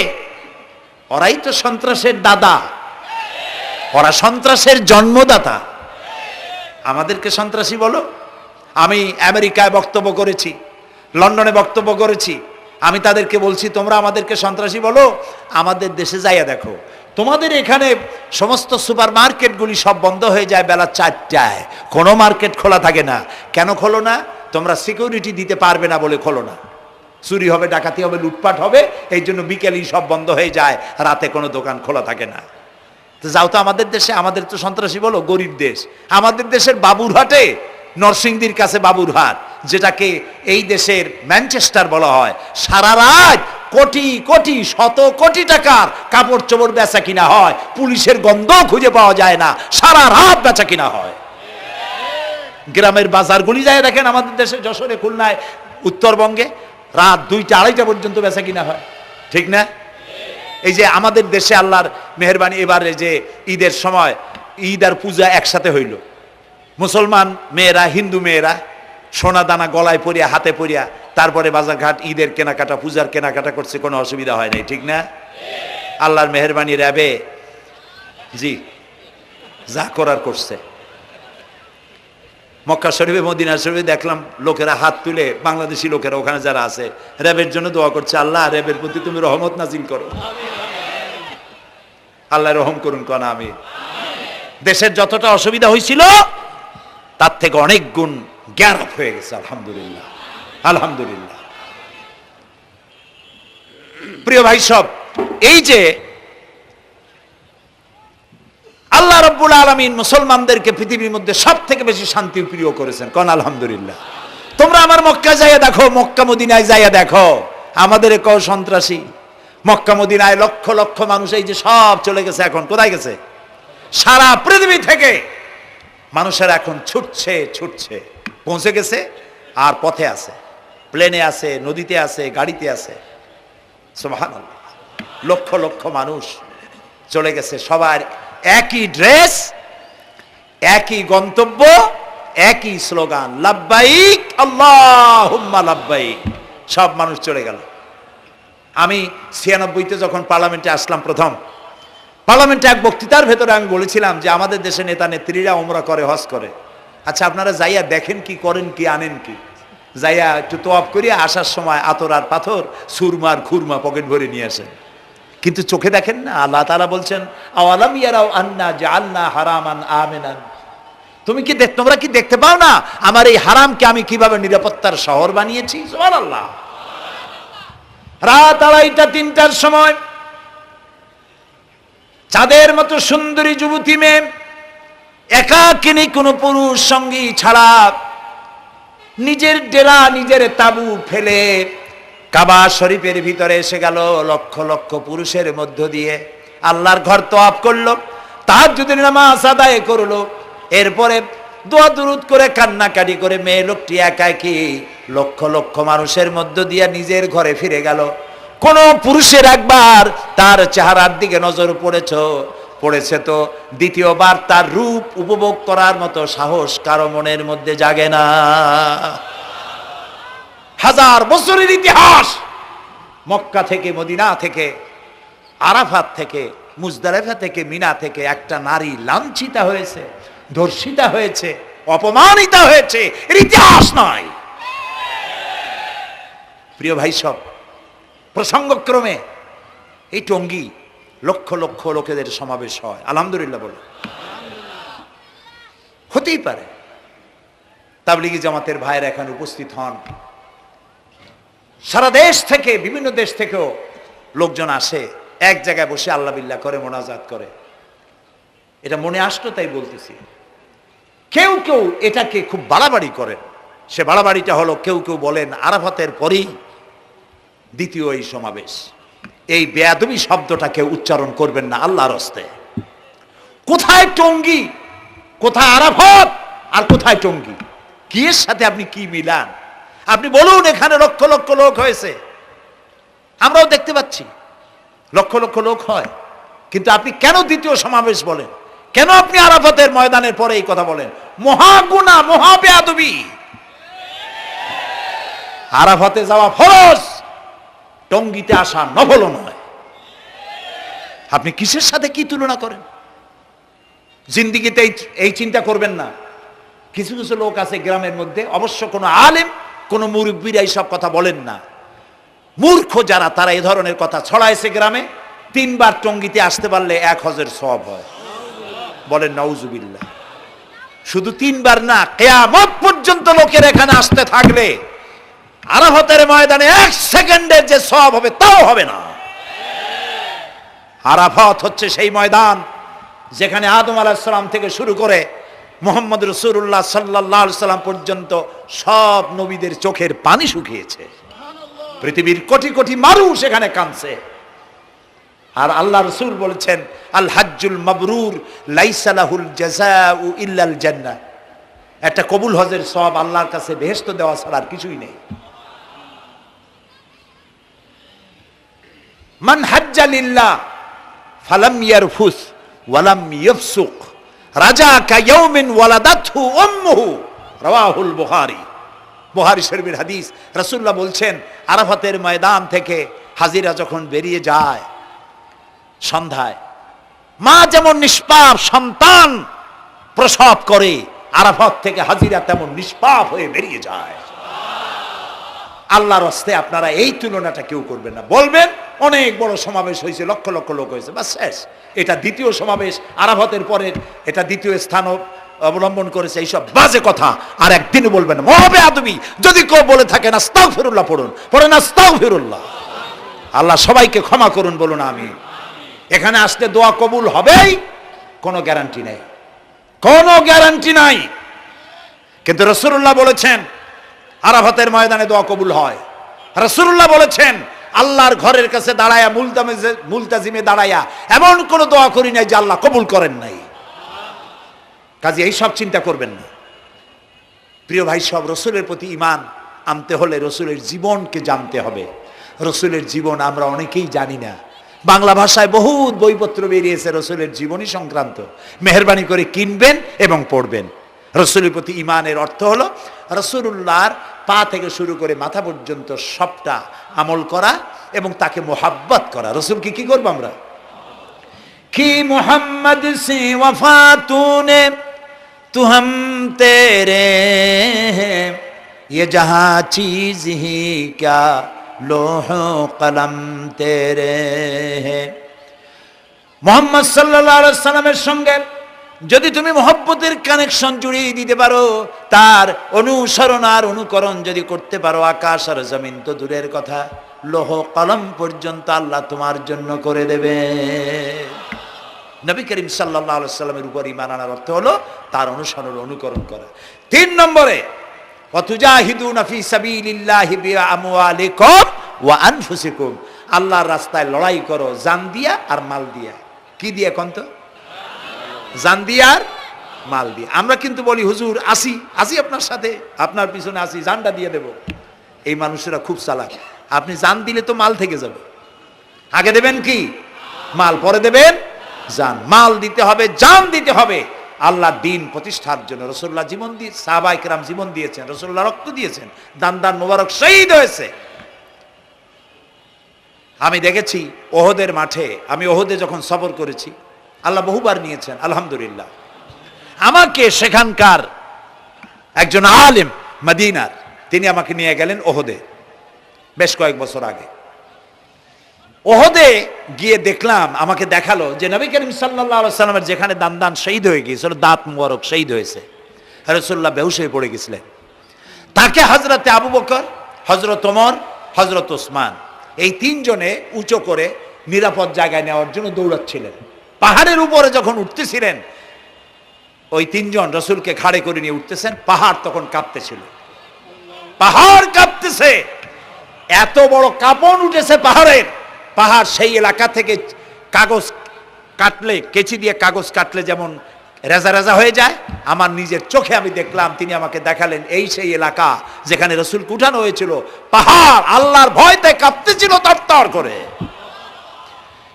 ওরাই তো সন্ত্রাসের দাদা, ওরা সন্ত্রাসের জন্মদাতা। আমাদেরকে সন্ত্রাসী বলো? আমি আমেরিকায় বক্তব্য করেছি, লন্ডনে বক্তব্য করেছি, আমি তাদেরকে বলছি তোমরা আমাদেরকে সন্ত্রাসী বলো, আমাদের দেশে যাইয়া দেখো, তোমাদের এখানে সমস্ত সুপার মার্কেটগুলি সব বন্ধ হয়ে যায় বেলা 4টায়, কোনো মার্কেট খোলা থাকে না। কেন খোলো না? তোমরা সিকিউরিটি দিতে পারবে না বলে খোলো না। চুরি হবে, ডাকাতি হবে, লুটপাট হবে, এই জন্য বিকেলেই সব বন্ধ হয়ে যায়, রাতে কোনো দোকান খোলা থাকে না। তো যাও তো আমাদের দেশে, আমাদের তো সন্ত্রাসী বলো, গরিব দেশ। আমাদের দেশের বাবুরহাটে, নরসিংদীর কাছে বাবুরহাট, যেটাকে এই দেশের ম্যানচেস্টার বলা হয়, সারা রাত কোটি কোটি শত কোটি টাকার কাপড় চোপড় বেচা কিনা হয়, পুলিশের গন্ধ খুঁজে পাওয়া যায় না, সারা রাত বেচা কিনা হয়। গ্রামের বাজারগুলি যায় দেখেন, আমাদের দেশে যশোরে, খুলনায়, উত্তরবঙ্গে রাত 2টা 2:30 পর্যন্ত বেচা কিনা হয়, ঠিক না? এই যে আমাদের দেশে আল্লাহর মেহেরবানি, এবারে যে ঈদের সময় ঈদ আর পূজা একসাথে হইল, মুসলমান মেয়েরা, হিন্দু মেয়েরা সোনা দানা গলায় পরিয়া, হাতে পরিয়া, তারপরে বাজারঘাট ঈদের কেনাকাটা, পূজার কেনাকাটা করছে, কোনো অসুবিধা হয় নাই, ঠিক না? আল্লাহর মেহেরবানি, র্যাবে জি যা করার করছে। মক্কা শরীফে, মদিনা শরীফে দেখলাম লোকেরা হাত তুলে, বাংলাদেশি লোকেরা ওখানে যারা আছে, র্যাবের জন্য দোয়া করছে, আল্লাহ র্যাবের প্রতি তুমি রহমত নাজিল করো, আল্লাহ রহম করুন কোন আমি। দেশের যতটা অসুবিধা হয়েছিল তার থেকে অনেক গুণ জ্ঞান হয়ে গেছে, আলহামদুলিল্লাহ, আলহামদুলিল্লাহ। প্রিয় ভাই সব, এই যে আল্লাহ রাব্বুল আলামিন মুসলমানদেরকে পৃথিবীর মধ্যে সব থেকে বেশি শান্তি প্রিয় করেছেন, কোন আলহামদুলিল্লাহ। তোমরা আমার মক্কা যাইয়া দেখো, মক্কা মদিনায় যাইয়া দেখো, আমাদের কেউ সন্ত্রাসী? মক্কা মদিনায় লক্ষ লক্ষ মানুষ এই যে সব চলে গেছে, এখন কোথায় গেছে? সারা পৃথিবী থেকে মানুষের এখন ছুটছে ছুটছে, পৌঁছে গেছে, আর পথে আছে, প্লেনে আছে, নদীতে আছে, গাড়িতে আছে। সুবহানাল্লাহ, লক্ষ লক্ষ মানুষ চলে গেছে, সবার একই ড্রেস, একই গন্তব্য, একই স্লোগান, লাব্বাইক আল্লাহুম্মা লাব্বাইক। সব মানুষ চলে গেল। আমি 96-তে যখন পার্লামেন্টে আসলাম, প্রথম পার্লামেন্টে এক বক্তৃতার ভেতরে আমি বলেছিলাম যে আমাদের দেশে নেতা নেত্রীরা ওমরা করে, হজ করে। আচ্ছা, আপনারা যাইয়া দেখেন কি, করেন কি, আনেন কি? যাইয়া একটু তোয়াব করিয়া আসার সময় আতর আর পাথর, সুরমার খুরমা পকেট ভরে নিয়ে আসেন, কিন্তু চোখে দেখেন না। আল্লাহ তাআলা বলছেন, আওয়ালাম ইয়ারাউ আন্না জাআলনা হারামান আমিনান, তোমরা কি দেখতে পাও না আমার এই হারামকে আমি কিভাবে নিরাপত্তার শহর বানিয়েছি? সুবহানাল্লাহ। রাত 2:30-3টার সময় চাঁদের মতো সুন্দরী যুবতী মেয়ে, একাকিনী, কোনো পুরুষ সঙ্গী ছাড়া, নিজের ডেরা, নিজের তাবু ফেলে কাবা শরীফের ভিতরে এসে গেল। লক্ষ লক্ষ পুরুষের মধ্য দিয়ে আল্লাহর ঘর তওয়াফ করলো, তাহাজ্জুদের নামাজ আদায় করলো, এরপরে দোয়া দুরুদ করে, কান্নাকাটি করে মেয়ে লোকটি একাকী লক্ষ লক্ষ মানুষের মধ্য দিয়ে নিজের ঘরে ফিরে গেল। কোন পুরুষের একবার তার চেহারার দিকে নজর পড়েছে তো দ্বিতীয়বার তার রূপ উপভোগ করার মতো সাহস কারো মনের মধ্যে জাগে না। হাজার বছরের ইতিহাস, মক্কা থেকে, মদিনা থেকে, আরাফাত থেকে, মুজদালিফা থেকে, মিনা থেকে একটা নারী লাঞ্ছিতা হয়েছে, ধর্ষিতা হয়েছে, অপমানিতা হয়েছে, এর ইতিহাস নয়। প্রিয় ভাই সব, প্রসঙ্গক্রমে এই টঙ্গী লক্ষ লক্ষ লোকেদের সমাবেশ হয়, আলহামদুলিল্লাহ বলে। হতেই পারে তাবলিগি জামাতের ভাইয়েরা এখানে উপস্থিত হন, সারা দেশ থেকে, বিভিন্ন দেশ থেকেও লোকজন আসে, এক জায়গায় বসে আল্লাহ বিল্লাহ করে, মোনাজাত করে। এটা মনে আসতো তাই বলতেছি। কেউ কেউ এটাকে খুব বাড়াবাড়ি করেন। সে বাড়াবাড়িটা হলো, কেউ কেউ বলেন আরাফাতের পরেই দ্বিতীয় এই সমাবেশ। এই বেয়াদবি শব্দটাকে উচ্চারণ করবেন না আল্লাহর হস্তে। কোথায় টঙ্গী, কোথায় আরাফাত, আর কোথায় টঙ্গী? কি এর সাথে আপনি কি মিলান? আপনি বলুন এখানে লক্ষ লক্ষ লোক হয়েছে, আমরাও দেখতে পাচ্ছি লক্ষ লক্ষ লোক হয়, কিন্তু আপনি কেন দ্বিতীয় সমাবেশ বলেন? কেন আপনি আরাফাতের ময়দানের পরে এই কথা বলেন? মহাগুনাহ, মহা বেয়াদবি। আরাফাতে যাওয়া ফরজ, টঙ্গীতে আসা নফল নয়। আপনি কিসের সাথে কি তুলনা করেন? জিন্দিগিতে এই চিন্তা করবেন না। কিছু কিছু লোক আছে গ্রামের মধ্যে, অবশ্য কোনো আলেম, কোনো মুরব্বীরা এইসব কথা বলেন না। মূর্খ যারা, তারা এই ধরনের কথা ছড়াইছে গ্রামে। 3 বার টঙ্গীতে আসতে পারলে 1 হজের সওয়াব হয়। বলেন নাউজুবিল্লাহ। শুধু 3 বার না, কিয়ামত পর্যন্ত লোকের এখানে আসতে থাকলে আরাফাতের ময়দানে 1 সেকেন্ডের যে সওয়াব হবে তাও হবে না। আরাফাত হচ্ছে সেই ময়দান যেখানে আদম আলাইহিস সালাম থেকে শুরু করে মুহাম্মদ রাসূলুল্লাহ সাল্লাল্লাহু আলাইহি সাল্লাম পর্যন্ত সব নবীদের চোখের পানি শুকিয়েছে। পৃথিবীর কোটি কোটি মানুষ এখানে কাঁদছে। আর আল্লাহ রাসূল বলেছেন, আল হাজ্জুল মাবরুর লাইসা লাহুল জাযাউ ইল্লাল জান্নাহ। একটা কবুল হজের সওয়াব আল্লাহর কাছে বেহেশত দেওয়া ছাড়া আর কিছুই নেই। মান হাজ্জা লিল্লাহ ফালাম ইয়ারফুস ওয়ালাম ইয়াফসুক রাজাকা ইয়াউমিন ওয়ালাদাতহু উম্মুহু, রাওয়াহুল বুখারী। বুখারী শরীফের হাদিস। রাসূলুল্লাহ বলছেন, আরাফাতের ময়দান থেকে হাজিরা যখন বেরিয়ে যায় সন্ধ্যায়, মা যেমন নিষ্পাপ সন্তান প্রসব করে, আরাফাত থেকে হাজিরা তেমন নিষ্পাপ হয়ে বেরিয়ে যায়। আল্লাহর হস্তে আপনারা এই তুলনাটা কেউ করবেন না। বলবেন অনেক বড় সমাবেশ হয়েছে, লক্ষ লক্ষ লোক হয়েছে, বাস শেষ। এটা দ্বিতীয় সমাবেশ, আরাফাতের পরের এটা দ্বিতীয় স্থান অবলম্বন করেছে। এইসব বাজে কথা আর একদিনও বলবেন না। মহাবে আদবি যদি কেউ বলে থাকেন আস্তাগফিরুল্লাহ পড়েন আস্তাগফিরুল্লাহ। আল্লাহ সবাইকে ক্ষমা করুন, বলুন আমি। এখানে আসলে দোয়া কবুল হবেই, কোনো গ্যারান্টি নেই, কোনো গ্যারান্টি নাই। কিন্তু রাসূলুল্লাহ বলেছেন আরাফাতের ময়দানে দোয়া কবুল হয়। রাসূলুল্লাহ বলেছেন আল্লাহর ঘরের কাছে দাঁড়ায়া মুলতাজিমে দাঁড়ায়া এমন কোন দোয়া করি নাই যে আল্লাহ কবুল করেন নাই। কাজে এই সব চিন্তা করবেন না। প্রিয় ভাই, সব রসুলের প্রতি ঈমান আনতে হলে রসুলের জীবনকে জানতে হবে। রসুলের জীবন আমরা অনেকেই জানি না। বাংলা ভাষায় বহুত বইপত্র বেরিয়েছে রসুলের জীবনী সংক্রান্ত। মেহেরবানি করে কিনবেন এবং পড়বেন। রসুলের প্রতি ঈমানের অর্থ হলো রসুলুল্লাহর পা থেকে শুরু করে মাথা পর্যন্ত সবটা আমল করা এবং তাকে মোহাব্বত করা। রসুলকে কি করবো আমরা? কি মোহাম্মদ সে ওয়াফা তূনে তু হাম তেরে ये जहाँ चीज ही क्या लोह कलम तेरे हैं। মোহাম্মদ সাল্লাল্লাহু আলাইহি সাল্লামের সঙ্গে যদি তুমি মহব্বতের কানেকশন জুড়িয়ে দিতে পারো, তার অনুসরণ আর অনুকরণ যদি করতে পারো, আকাশ আর জমিন তো দূরের কথা, লোহ কলম পর্যন্ত আল্লাহ তোমার জন্য করে দেবে। নবী করিম সাল্লাল্লাহু আলাইহি সাল্লামের উপর ঈমান আনার অর্থ হলো তার অনুসরণ অনুকরণ করা। 3 নম্বরে ওয়াতুজাহিদুনা ফি সাবিলিল্লাহি বিআমওয়ালিকুম ওয়া আনফুসিকুম। আল্লাহর রাস্তায় লড়াই করো জান দিয়া আর মাল দিয়া। কি দিয়া কোন তো? জান দিয়া আর মাল দিয়া। আমরা কিন্তু বলি হুজুর আসি আপনার সাথে, আপনার পিছনে আসি, জানটা দিয়ে দেব। এই মানুষেরা খুব চালাক। আপনি জান দিলে তো মাল থেকে যাবে। আগে দেবেন কি? মাল, পরে দেবেন জান। মাল দিতে হবে, জান দিতে হবে আল্লাহর দ্বীন প্রতিষ্ঠার জন্য। রাসূলুল্লাহ জীবন দিয়ে, সাহাবায়ে কেরাম জীবন দিয়েছেন, রাসূলুল্লাহ রক্ত দিয়েছেন, দান মোবারক শহীদ হয়েছে। আমি দেখেছি ওহদের মাঠে, আমি ওহদে যখন সফর করেছি, আল্লাহ বহুবার নিয়েছেন আলহামদুলিল্লাহ। আমাকে সেখানকার একজন আলেম মদিনার, তিনি আমাকে নিয়ে গেলেন ওহদে বেশ কয়েক বছর আগে। ওহদে গিয়ে দেখলাম, আমাকে দেখালো যে নবী করিম সাল্লাল্লাহু আলাইহি সাল্লামের যেখানে দান শহীদ হয়ে গিয়েছিল, দাঁত মুবারক শহীদ হয়েছে, রাসূলুল্লাহ বেহুশ হয়ে পড়ে গেছিলেন। তাকে হযরতে আবু বকর, হযরত ওমর, হযরত ওসমান, এই 3 জনে উঁচু করে নিরাপদ জায়গায় নেওয়ার জন্য দৌড়াচ্ছিলেন। পাহাড়ের উপরে যখন উঠতেছিলেন, ওই তিনজন রসুলকে ঘাড়ে করে নিয়ে উঠতেছেন, পাহাড় তখন কাঁপতেছিল, পাহাড় কাঁপতেছে, এত বড় কাঁপন উঠেছে পাহাড়ের। পাহাড় সেই এলাকা থেকে কাগজ কাটলে, কেচি দিয়ে কাগজ কাটলে যেমন রেজা রেজা হয়ে যায়, আমার নিজের চোখে আমি দেখলাম, তিনি আমাকে দেখালেন, এই সেই এলাকা যেখানে রসুলকে উঠানো হয়েছিল। পাহাড় আল্লাহর ভয়তে কাঁপতেছিল তরতর করে।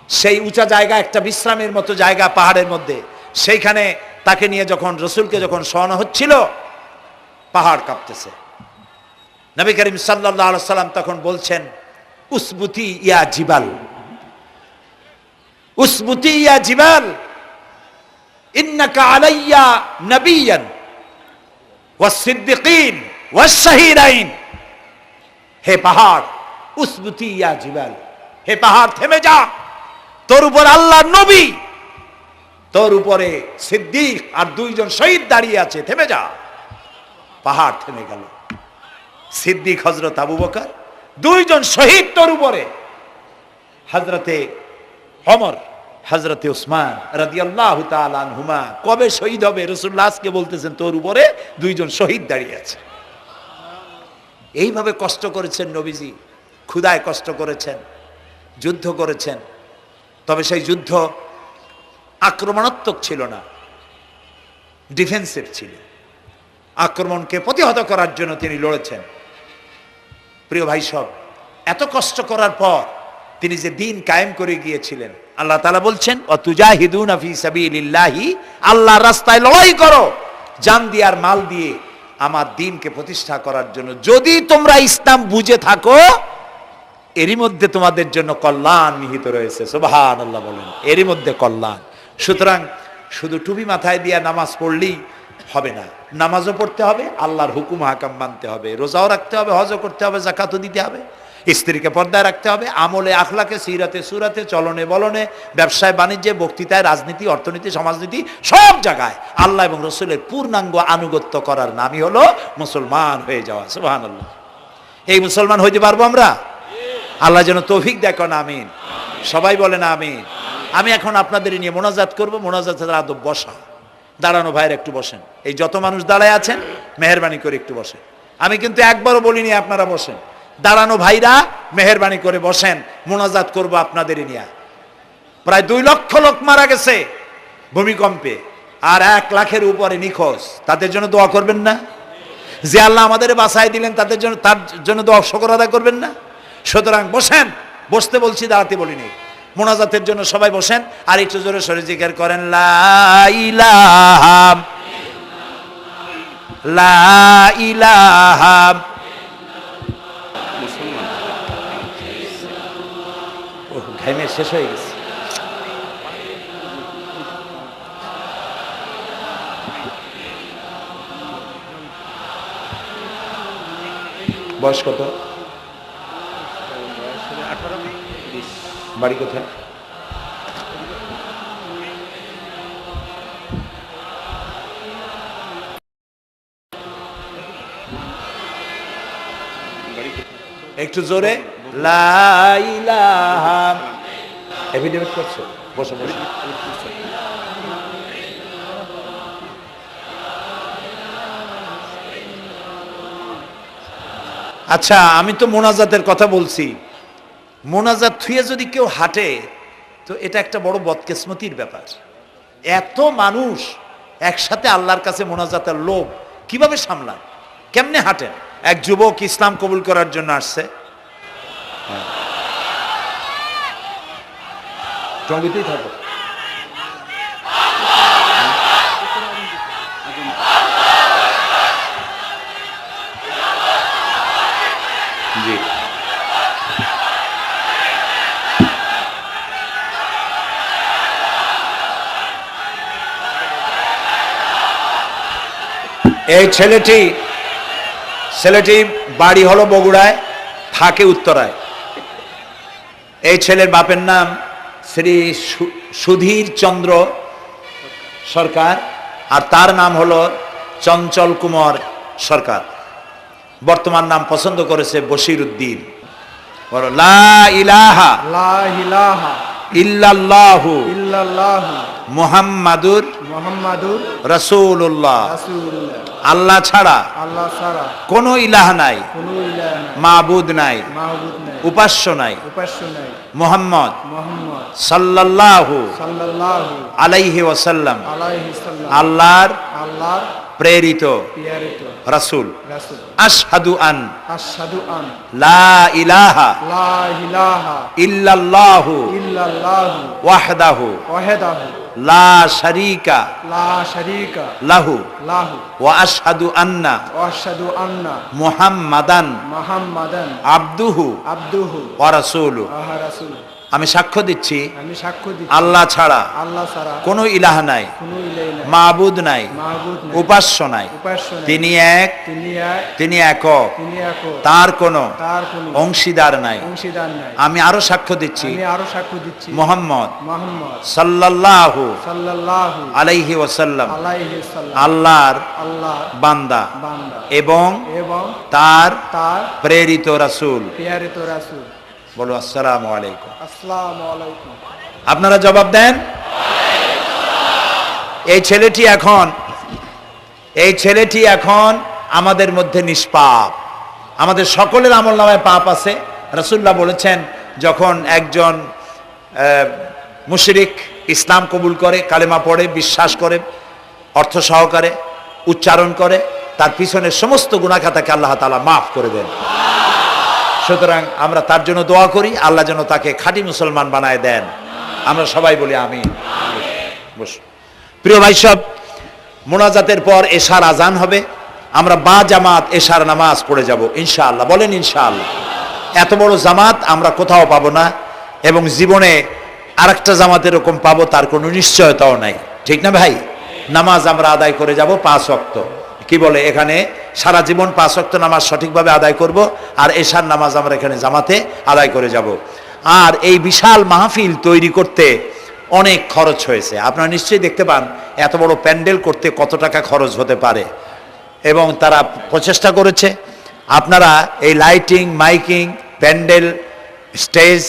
সেই উঁচা জায়গা, একটা বিশ্রামের মতো জায়গা পাহাড়ের মধ্যে, সেইখানে তাকে নিয়ে যখন রসুলকে যখন শোয়ানো হচ্ছিল, পাহাড় কাঁপতেছে। নবী করিম সাল্লাল্লাহু আলাইহি সাল্লাম তখন বলছেন, উসবুতি ইয়া জিবাল, উসবুতি ইয়া জিবাল, ইন্নাকা আলাইয়া নবিয়ান ওয়াস সিদ্দিকিন ওয়াস শাহীদাইন। হে পাহাড়, উসবুতি ইয়া জিবাল, হে পাহাড় থেমে যা, তোর উপর আল্লাহর নবী, তোর উপরে সিদ্দিক আর দুইজন শহীদ দাঁড়িয়ে আছে, থেমে যা। পাহাড় থেমে গেল। সিদ্দিক হযরত আবু বকর, দুইজন শহীদ তোর উপরে, হযরতে ওমর, হযরতে উসমান রাদিয়াল্লাহু তাআলা আনহুমা। কবে শহীদ হবে রাসূলুল্লাহ আজকে বলতেছেন, তোর উপরে দুইজন শহীদ দাঁড়িয়ে আছে। এইভাবে কষ্ট করেছেন নবীজি, ক্ষুধায় কষ্ট করেছেন, যুদ্ধ করেছেন। তবে সেই যুদ্ধ আক্রমণাত্মক ছিল না, ডিফেন্সিভ ছিল। আক্রমণকে প্রতিহত করার জন্য তিনি লড়েছেন। প্রিয় ভাই সব, এত কষ্ট করার পর তিনি যে দিন কায়েম করে গিয়েছিলেন, আল্লাহ তাআলা বলছেন, ওয়াতুজাহিদুনা ফি সাবিলিল্লাহি, আল্লাহর রাস্তায় লড়াই করো জান দিয়ে আর মাল দিয়ে আমার দ্বীনকে প্রতিষ্ঠা করার জন্য। যদি তোমরা ইসলাম বুঝে থাকো, এরই মধ্যে তোমাদের জন্য কল্যাণ নিহিত রয়েছে। সুবহানাল্লাহ বলেন, এরই মধ্যে কল্যাণ। সুতরাং শুধু টুপি মাথায় দিয়ে নামাজ পড়লেই হবে না, নামাজও পড়তে হবে, আল্লাহর হুকুম হাকাম মানতে হবে, রোজাও রাখতে হবে, হজও করতে হবে, যাকাতও দিতে হবে, স্ত্রীকে পর্দায় রাখতে হবে, আমলে আখলাকে, সিরাতে সুরাতে, চলনে বলনে, ব্যবসায় বাণিজ্যে, বক্তৃতায়, রাজনীতি, অর্থনীতি, সমাজনীতি, সব জায়গায় আল্লাহ এবং রসুলের পূর্ণাঙ্গ আনুগত্য করার নামই হলো মুসলমান হয়ে যাওয়া। সুবহানাল্লাহ। এই মুসলমান হইতে পারবো আমরা? আল্লাহ যেন তৌফিক দেখেন, আমিন। সবাই বলেন আমিন। আমি এখন আপনাদের নিয়ে মোনাজাত করব। মোনাজাতের আদব বসা, দাঁড়ানো ভাইয়ের একটু বসেন। এই যত মানুষ দাঁড়ায় আছেন, মেহেরবানি করে একটু বসেন। আমি কিন্তু একবারও বলিনি আপনারা বসেন। দাঁড়ানো ভাইরা মেহেরবানি করে বসেন, মোনাজাত করব আপনাদের নিয়ে। প্রায় 2 লক্ষ লোক মারা গেছে ভূমিকম্পে, আর 1 লাখের উপরে নিখোঁজ। তাদের জন্য দোয়া করবেন না? যে আল্লাহ আমাদের বাঁচাই দিলেন, তাদের জন্য, তার জন্য দোয়া শুকর আদায় করবেন না? সুতরাং বসেন, বসতে বলছি, দাঁড়াতে বলিনি। মোনাজাতের জন্য সবাই বসেন, আর একটু জোরে সরে জিকির করেন, লা ইলাহা লা ইলাহা। ঘামে শেষ হয়ে গেছে। বয়স কত? বাড়ি কোথায়? একটু জোরে, লা ইলাহা। এফিডেভিট করছো? বসো বসো। আচ্ছা, আমি তো মোনাজাতের কথা বলছি। মোনাজাত থুয়ে যদি কেউ হাঁটে, তো এটা একটা বড় বদকিসমতির ব্যাপার। এত মানুষ একসাথে আল্লাহর কাছে মোনাজাতের লোভ কিভাবে সামলান? কেমনে হাঁটেন? এক যুবক ইসলাম কবুল করার জন্য আসছে, টঙ্গিতেই থাকো। জি, এই ছেলেটি বাড়ি হলো বগুড়ায়, থাকে উত্তরায়। এই ছেলের বাপের নাম শ্রী সুধীর চন্দ্র সরকার, আর তার নাম হলো চঞ্চল কুমার সরকার। বর্তমান নাম পছন্দ করেছে বশির উদ্দিন। বলো লা ইলাহা লা ইলাহা ইল্লাল্লাহু ইল্লাল্লাহু মুহাম্মাদুর মুহাম্মাদুর রাসূলুল্লাহ। রাসূলুল্লাহ। আল্লাহ ছাড়া আল্লাহ ছাড়া কোনো ইলাহ নাই, কোনো ইলাহ নাই, মাবুদ নাই, মাবুদ নাই, উপাস্য নাই। উপাস্য নাই। মুহাম্মদ মুহাম্মদ সাল্লাল্লাহু সাল্লাল্লাহু আলাইহি ওয়াসাল্লাম আলাইহি সাল্লাম আল্লাহর আল্লাহর প্রেরিত প্রেরিত রাসূল। রাসূল। আশহাদু আন আশহাদু আন লা ইলাহা লা ইলাহা ইল্লাল্লাহু ইল্লাল্লাহু ওয়াহদাহু ওয়াহদাহু লা শারীকা লা শারীকা লাহু লাহু ওয়া আশহাদু আন্না ওয়া আশহাদু আন্না মুহাম্মাদান মুহাম্মাদান আবদুহু আবদুহু ওয়া রাসূলুহু। ওয়া রাসূলুহু। আমি সাক্ষ্য দিচ্ছি আমি সাক্ষ্য দিচ্ছি আল্লাহ ছাড়া আল্লাহ ছাড়া কোনো ইলাহ নাই, কোনো ইলাহ নাই, মাবুদ নাই, মাবুদ নাই, উপাস্য নাই। উপাস্য নাই। তিনি এক, তিনি এক, তিনি একক, তিনি একক, তার কোনো তার কোনো অংশীদার নাই। অংশীদার নাই। আমি আরো সাক্ষ্য দিচ্ছি আমি আরো সাক্ষ্য দিচ্ছি মুহাম্মদ মুহাম্মদ সাল্লাল্লাহু সাল্লাল্লাহু আলাইহি ওয়াসাল্লাম আলাইহি সাল্লাম আল্লাহর আল্লাহর বান্দা বান্দা এবং এবং তার তার প্রেরিত রাসূল। প্রেরিত রাসূল। বলো আসসালামু আলাইকুম। আসসালামু আলাইকুম। আপনারা জবাব দেন। এই ছেলেটি এখন আমাদের মধ্যে নিষ্পাপ। আমাদের সকলের আমলনামায় পাপ আছে। রাসূলুল্লাহ বলেছেন, যখন একজন মুশরিক ইসলাম কবুল করে, কালেমা পড়ে, বিশ্বাস করে, অর্থ সহকারে উচ্চারণ করে, তার পিছনের সমস্ত গুনাহ খাতাকে আল্লাহ তাআলা মাফ করে দেন। সুতরাং আমরা তার জন্য দোয়া করি, আল্লাহ যেন তাকে খাঁটি মুসলমান বানায় দেন। আমরা সবাই বলি আমিন। প্রিয় ভাই সব, মোনাজাতের পর এশার আজান হবে। আমরা বা জামাত এশার নামাজ পড়ে যাব ইনশাআল্লাহ। বলেন ইনশাআল্লাহ। এত বড় জামাত আমরা কোথাও পাবো না, এবং জীবনে আরেকটা জামাত এরকম পাবো তার কোনো নিশ্চয়তাও নাই। ঠিক না ভাই? নামাজ আমরা আদায় করে যাব 5 ওয়াক্ত। কি বলে, এখানে সারা জীবন 5 ওয়াক্ত নামাজ সঠিকভাবে আদায় করব, আর এশার নামাজ আমরা এখানে জামাতে আদায় করে যাব। আর এই বিশাল মাহফিল তৈরি করতে অনেক খরচ হয়েছে। আপনারা নিশ্চয়ই দেখতে পান এত বড় প্যান্ডেল করতে কত টাকা খরচ হতে পারে, এবং তারা প্রচেষ্টা করেছে। আপনারা এই লাইটিং, মাইকিং, প্যান্ডেল, স্টেজ,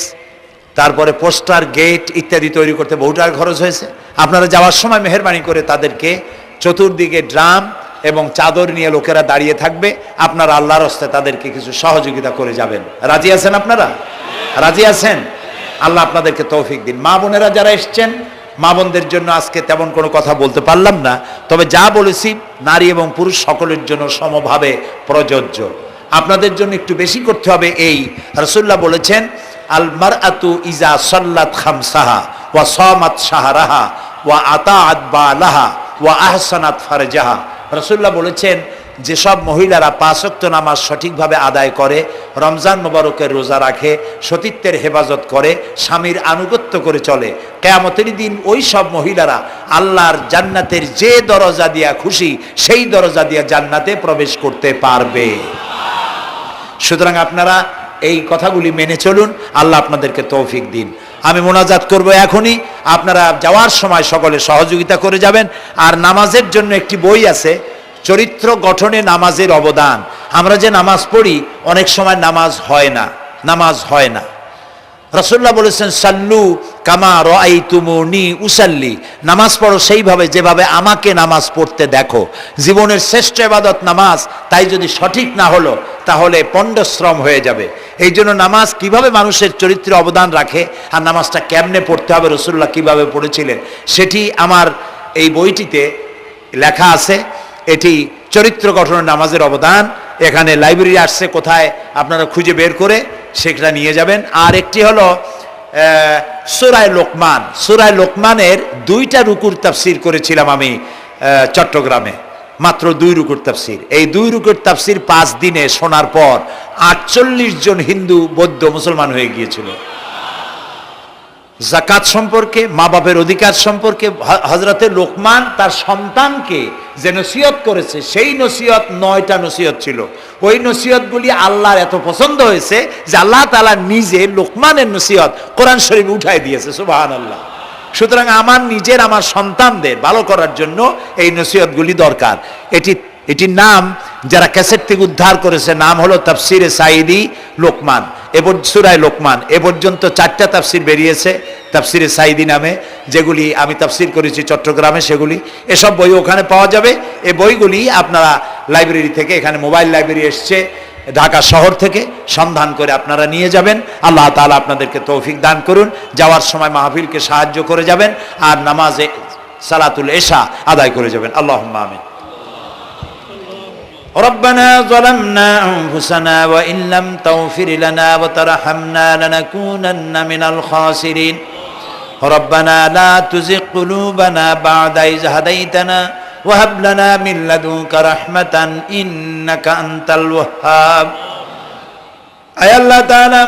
তারপরে পোস্টার, গেট ইত্যাদি তৈরি করতে বহু টাকা খরচ হয়েছে। আপনারা যাওয়ার সময় মেহেরবানি করে তাদেরকে চতুর্দিকে ড্রাম এবং চাদর নিয়ে লোকেরা দাঁড়িয়ে থাকবে, আপনারা আল্লাহর হস্তে তাদেরকে কিছু সহযোগিতা করে যাবেন। রাজি আছেন আপনারা? রাজি আছেন? আল্লাহ আপনাদেরকে তৌফিক দিন। মা বোনেরা যারা এসছেন, মা বোনদের জন্য আজকে তেমন কোনো কথা বলতে পারলাম না, তবে যা বলেছি নারী এবং পুরুষ সকলের জন্য সমভাবে প্রযোজ্য। আপনাদের জন্য একটু বেশি করতে হবে। এই রাসূলুল্লাহ বলেছেন, আল মারআতু ইজা সাল্লাত খামসাহা ওয়া সামাত শাহরাহা ওয়া আতাআত বালাহা ওয়া আহসানাত ফারজাহা। রাসূলুল্লাহ বলেছেন, যেসব মহিলারা 5 ওয়াক্ত নামাজ সঠিকভাবে আদায় করে, রমজান মোবারকের রোজা রাখে, সতীত্বের হেফাজত করে, স্বামীর আনুগত্য করে চলে, কিয়ামতের দিন ওই সব মহিলারা আল্লাহর জান্নাতের যে দরজা দিয়া খুশি সেই দরজা দিয়া জান্নাতে প্রবেশ করতে পারবে। সুতরাং আপনারা এই কথাগুলি মেনে চলুন, আল্লাহ আপনাদেরকে তৌফিক দিন। আমি মোনাজাত করব এখনই, আপনারা যাওয়ার সময় সকলে সহযোগিতা করে যাবেন। আর নামাজের জন্য একটি বই আছে, চরিত্র গঠনে নামাজের অবদান। আমরা যে নামাজ পড়ি অনেক সময় নামাজ হয় না। রাসূলুল্লাহ বলেছেন, সাল্লু কামা রাআইতুমুনি উসাল্লি। নামাজ পড়ো সেইভাবে যেভাবে আমাকে নামাজ পড়তে দেখো। জীবনের শ্রেষ্ঠ ইবাদত নামাজ, তাই যদি সঠিক না হলো তাহলে পণ্ডশ্রম হয়ে যাবে। এই জন্য নামাজ কিভাবে মানুষের চরিত্রে অবদান রাখে, আর নামাজটা কেমনে পড়তে হবে, রাসূলুল্লাহ কিভাবে পড়েছিলেন, সেটি আমার এই বইটিতে লেখা আছে। এটি চরিত্র গঠনের নামাজের অবদান। এখানে লাইব্রেরি আসছে, কোথায় আপনারা খুঁজে বের করে সেটা নিয়ে যাবেন। আর একটি হলো সূরায়ে লোকমান। সূরায়ে লোকমানের 2টা রুকুর তাফসীর করেছিলাম আমি চট্টগ্রামে, মাত্র 2 রুকুর তাফসীর। এই 2 রুকুর তাফসীর 5 দিনে শোনার পর 48 জন হিন্দু, বৌদ্ধ, মুসলমান হয়ে গিয়েছিল। যাকাত সম্পর্কে, মা বাপের অধিকার সম্পর্কে হযরতে লোকমান তার সন্তানকে যে নসিহত করেছে, সেই নসিহত 9টা নসিহত ছিল। ওই নসিহতগুলি আল্লাহর এত পছন্দ হয়েছে যে আল্লাহ তাআলা নিজে লোকমানের নসিহত কোরআন শরীফে উঠায় দিয়েছে। সুবহানাল্লাহ। সুতরাং আমার সন্তানদের ভালো করার জন্য এই নসিহতগুলি দরকার। এটির নাম যারা ক্যাসেট থেকে উদ্ধার করেছে, নাম হলো তাফসিরে সাইদি লোকমান। এবার সূরায়ে লোকমান এ পর্যন্ত 4টা তাফসির বেরিয়েছে তাফসিরে সাইদি নামে, যেগুলি আমি তাফসির করেছি চট্টগ্রামে, সেগুলি এসব বই ওখানে পাওয়া যাবে। এই বইগুলি আপনারা লাইব্রেরি থেকে, এখানে মোবাইল লাইব্রেরি এসছে ঢাকা শহর থেকে, সন্ধান করে আপনারা নিয়ে যাবেন। আল্লাহ তাআলা আপনাদেরকে তৌফিক দান করুন। যাওয়ার সময় মাহফিলকে সাহায্য করে যাবেন, আর নামাজে সালাতুল এশা আদায় করে যাবেন। আল্লাহুম্মা আমিন। ربنا ظلمنا أنفسنا وإن لم تغفر لنا وترحمنا لنكونن من الخاسرين ربنا لا تزغ قلوبنا بعد إذ هديتنا وهب لنا من لدنك رحمة إنك أنت الوهاب أي الله تعالى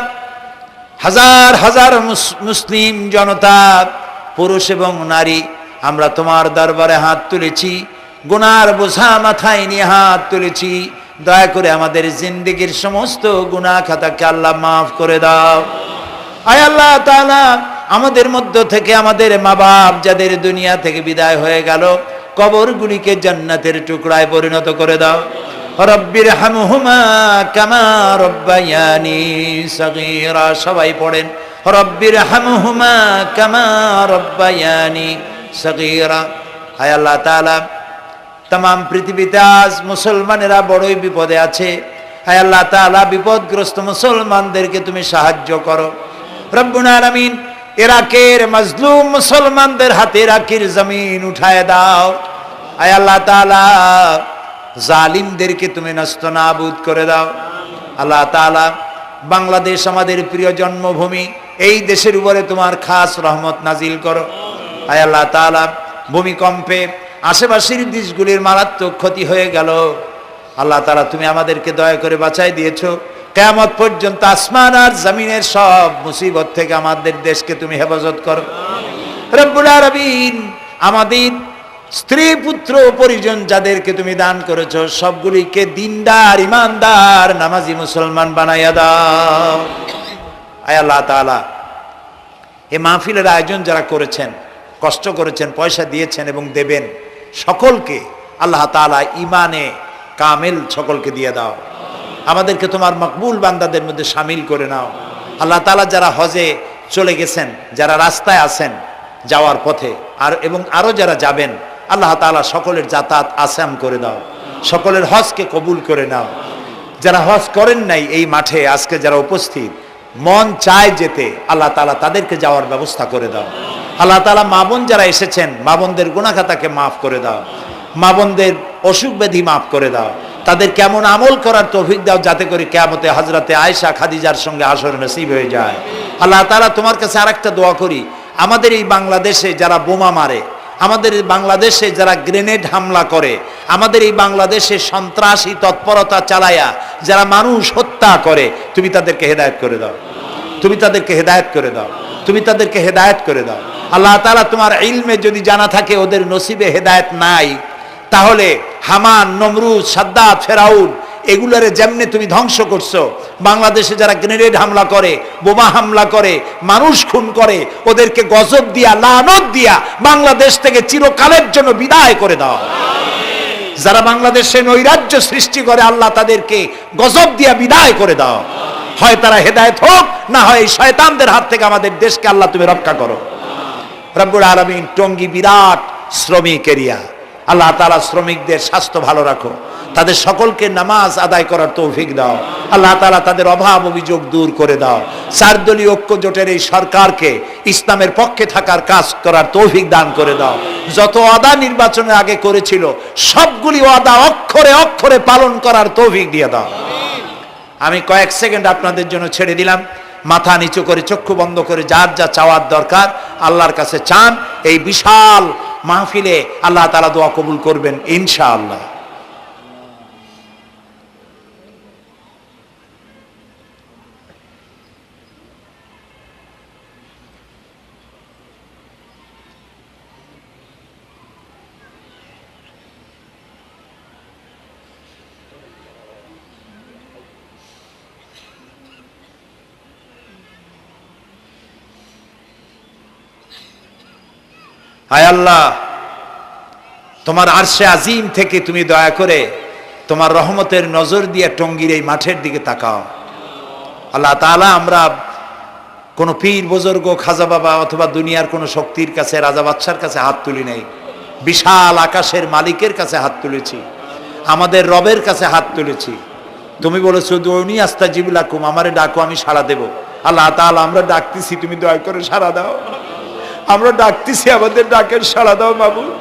হাজার হাজার মুসলিম জনতা, পুরুষ এবং নারী, আমরা তোমার দরবারে হাত তুলেছি, গুনার বোঝা মাথায় নিয়ে হাত তুলেছি। দয়া করে আমাদের জিন্দেগীর সমস্ত গুনাহ খাতাকে আল্লাহ মাফ করে দাও। আয় আল্লাহ তাআলা, আমাদের মধ্য থেকে আমাদের মা বাপ যাদের দুনিয়া থেকে বিদায় হয়ে গেল, কবরগুলিকে জান্নাতের টুকরায় পরিণত করে দাও। রব্বির হামহুমা কামা রব্বায়ানি সগীরা। সবাই পড়েন, রব্বির হামহুমা কামা রব্বায়ানি সগীরা। আয় আল্লাহ তাআলা, तमाम পৃথিবীতে আজ মুসলমানেরা বড়ই বিপদে আছে। হায় আল্লাহ তাআলা, বিপদগ্রস্ত মুসলমানদেরকে তুমি সাহায্য করো রব্বুল আলামিন। ইরাকের মাজলুম মুসলমানদের হাতে ইরাকের জমিন উঠায় দাও। হায় আল্লাহ তাআলা, জালিমদেরকে তুমি নস্তনাবুদ করে দাও। আল্লাহ তাআলা, বাংলাদেশ আমাদের প্রিয় জন্মভূমি, এই দেশের উপরে তোমার খাস রহমত নাজিল করো। হায় আল্লাহ তাআলা, ভূমিকম্পে আশেপাশের দেশগুলির মারাত্মক ক্ষতি হয়ে গেল। আল্লাহ তাআলা, তুমি আমাদেরকে দয়া করে বাঁচাই দিয়েছো। কিয়ামত পর্যন্ত আসমান আর জমিনের সব মুসিবত থেকে আমাদের দেশকে তুমি হেফাজত করো রব্বুল আলামিন। আমাদের স্ত্রী পুত্র পরিজন যাদেরকে তুমি দান করেছো, সবগুলিকে দিনদার, ইমানদার, নামাজি মুসলমান বানাইয়া দাও। আয় আল্লাহ তাআলা, এই মাহফিলের আয়োজন যারা করেছেন, কষ্ট করেছেন, পয়সা দিয়েছেন এবং দেবেন, সকলকে আল্লাহ তাআলা ইমানে কামেল সকলকে দিয়ে দাও। আমাদেরকে তোমার মকবুল বান্দাদের মধ্যে শামিল করে নাও। আল্লাহ তাআলা, যারা হজে চলে গেছেন, যারা রাস্তায় আছেন যাওয়ার পথে, এবং আরো যারা যাবেন, আল্লাহ তাআলা সকলের যাতায়াত আসান করে দাও, সকলের হজকে কবুল করে নাও। যারা হজ করেন নাই, এই মাঠে আজকে যারা উপস্থিত, মন চায় যেতে, আল্লাহ তাআলা তাদেরকে যাওয়ার ব্যবস্থা করে দাও। আল্লাহ তাআলা, মা বোন যারা এসেছেন, মা বোনদের গুনাহ খাতাকে মাফ করে দাও, মা বোনদের অসুখ ব্যাধি মাফ করে দাও, তাদের কেমন আমল করার তৌফিক দাও, যাতে করে কিয়ামতে হযরতে আয়েশা খাদিজার সঙ্গে আসর নসিব হয়ে যায়। আল্লাহ তাআলা, তোমার কাছে আরেকটা দোয়া করি, আমাদের এই বাংলাদেশে যারা বোমা মারে, আমাদের এই বাংলাদেশে যারা গ্রেনেড হামলা করে, আমাদের এই বাংলাদেশে সন্ত্রাসী তৎপরতা চালায়া যারা মানুষ হত্যা করে, তুমি তাদেরকে হেদায়েত করে দাও, তুমি তাদেরকে হেদায়েত করে দাও, তুমি তাদেরকে হেদায়েত করে দাও। আল্লাহ তাআলা, তোমার ইলমে যদি জানা থাকে ওদের নসিবে হেদায়েত নাই, তাহলে হামান, নমরুদ, সাদ্দাত, ফেরাউন এগুলারে যেমনে তুমি ধ্বংস করছো, বাংলাদেশে যারা গ্রেনেড হামলা করে, বোমা হামলা করে, মানুষ খুন করে, ওদেরকে গজব দিয়া, লানত দিয়া বাংলাদেশ থেকে চিরকালের জন্য বিদায় করে দাও। যারা বাংলাদেশে নৈরাজ্য সৃষ্টি করে, আল্লাহ তাদেরকে গজব দিয়া বিদায় করে দাও। হয় তারা হেদায়েত হোক, না হয় এই শয়তানদের হাত থেকে আমাদের দেশকে আল্লাহ তুমি রক্ষা করো রব্বুল আলামিন। টঙ্গী বিরাট শ্রমিক এরিয়া, আল্লাহ তাআলা শ্রমিকদের স্বাস্থ্য ভালো রাখো, তাদের সকলকে নামাজ আদায় করার তৌফিক দাও। আল্লাহ তাআলা, তাদের অভাব অভিযোগ দূর করে দাও। 4 দলীয় ঐক্য জোটের এই সরকারকে ইসলামের পক্ষে থাকার কাজ করার তৌফিক দান করে দাও। যত ওয়াদা নির্বাচনের আগে করেছিল, সবগুলি ওয়াদা অক্ষরে অক্ষরে পালন করার তৌফিক দিয়ে দাও। আমি কয়েক সেকেন্ড আপনাদের জন্য ছেড়ে দিলাম। মাথা নিচু করে, চক্ষু বন্ধ করে, যার যা চাওয়ার দরকার আল্লাহর কাছে চান। এই বিশাল মাহফিলে আল্লাহ তাআলা দোয়া কবুল করবেন ইনশাআল্লাহ। হায় আল্লাহ, তোমার আরশে আজিম থেকে তুমি দয়া করে তোমার রহমতের নজর দিয়ে টঙ্গীর এই মাঠের দিকে তাকাও আল্লাহ তাআলা। আমরা কোন পীর বুজুর্গ খাজা বাবা অথবা দুনিয়ার কোন শক্তির কাছে, রাজা বাদশার কাছে হাত তুলি নাই, বিশাল আকাশের মালিকের কাছে হাত তুলেছি, আমাদের রবের কাছে হাত তুলেছি। তুমি বলেছো দুনি আস্তাজিবু লাকুম, আমারে ডাকো আমি সাড়া দেব। আল্লাহ তাআলা আমরা ডাকতেছি, তুমি দয়া করে সাড়া দাও। আমরা ডাকতেছি, আমাদের ডাকের সাড়া দাও মাবুদ।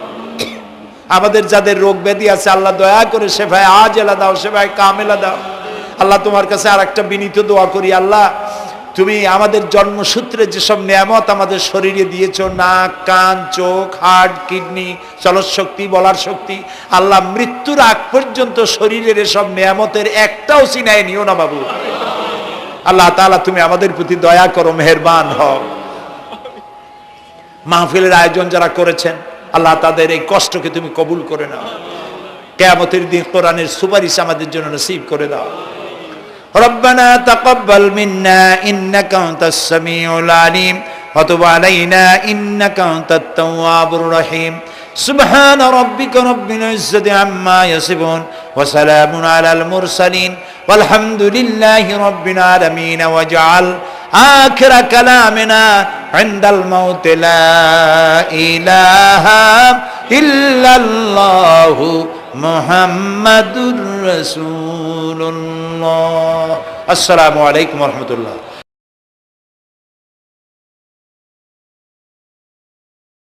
আমাদের যাদের রোগ ব্যাধি আছে আল্লাহ দয়া করে শেফায়ে আজেলা দাও, শেফায়ে কামেলা দাও। আল্লাহ তোমার কাছে আর একটা বিনীত দোয়া করি, আল্লাহ তুমি আমাদের জন্মসূত্রে যেসব নিয়ামত আমাদের শরীরে দিয়েছো, নাক, কান, চোখ, হার্ট, কিডনি, চলৎ শক্তি, বলার শক্তি, আল্লাহ মৃত্যুর আগ পর্যন্ত শরীরের এসব নিয়ামতের একটাও ছিনায় নিও না বাবু। আল্লাহ তাআলা তুমি আমাদের প্রতি দয়া করো, মেহেরবান হও। মাহফিলের আয়োজন যারা করেছেন আল্লাহ তাদের এই কষ্টকে তুমি কবুল করে নাও। কিয়ামতের দিন কোরআনের সুপারিশ আমাদের জন্য নসিব করে দাও। ربنا تقبل منا إنك أنت السميع العليم وتب علينا إنك أنت التواب الرحيم سبحان ربك رب العزة عما يصفون وسلام على المرسلين والحمد لله رب العالمين واجعل آخر كلامنا عند الموت لا إله إلا الله محمد رسول الله। আসসালামু আলাইকুম ওয়া রাহমাতুল্লাহ।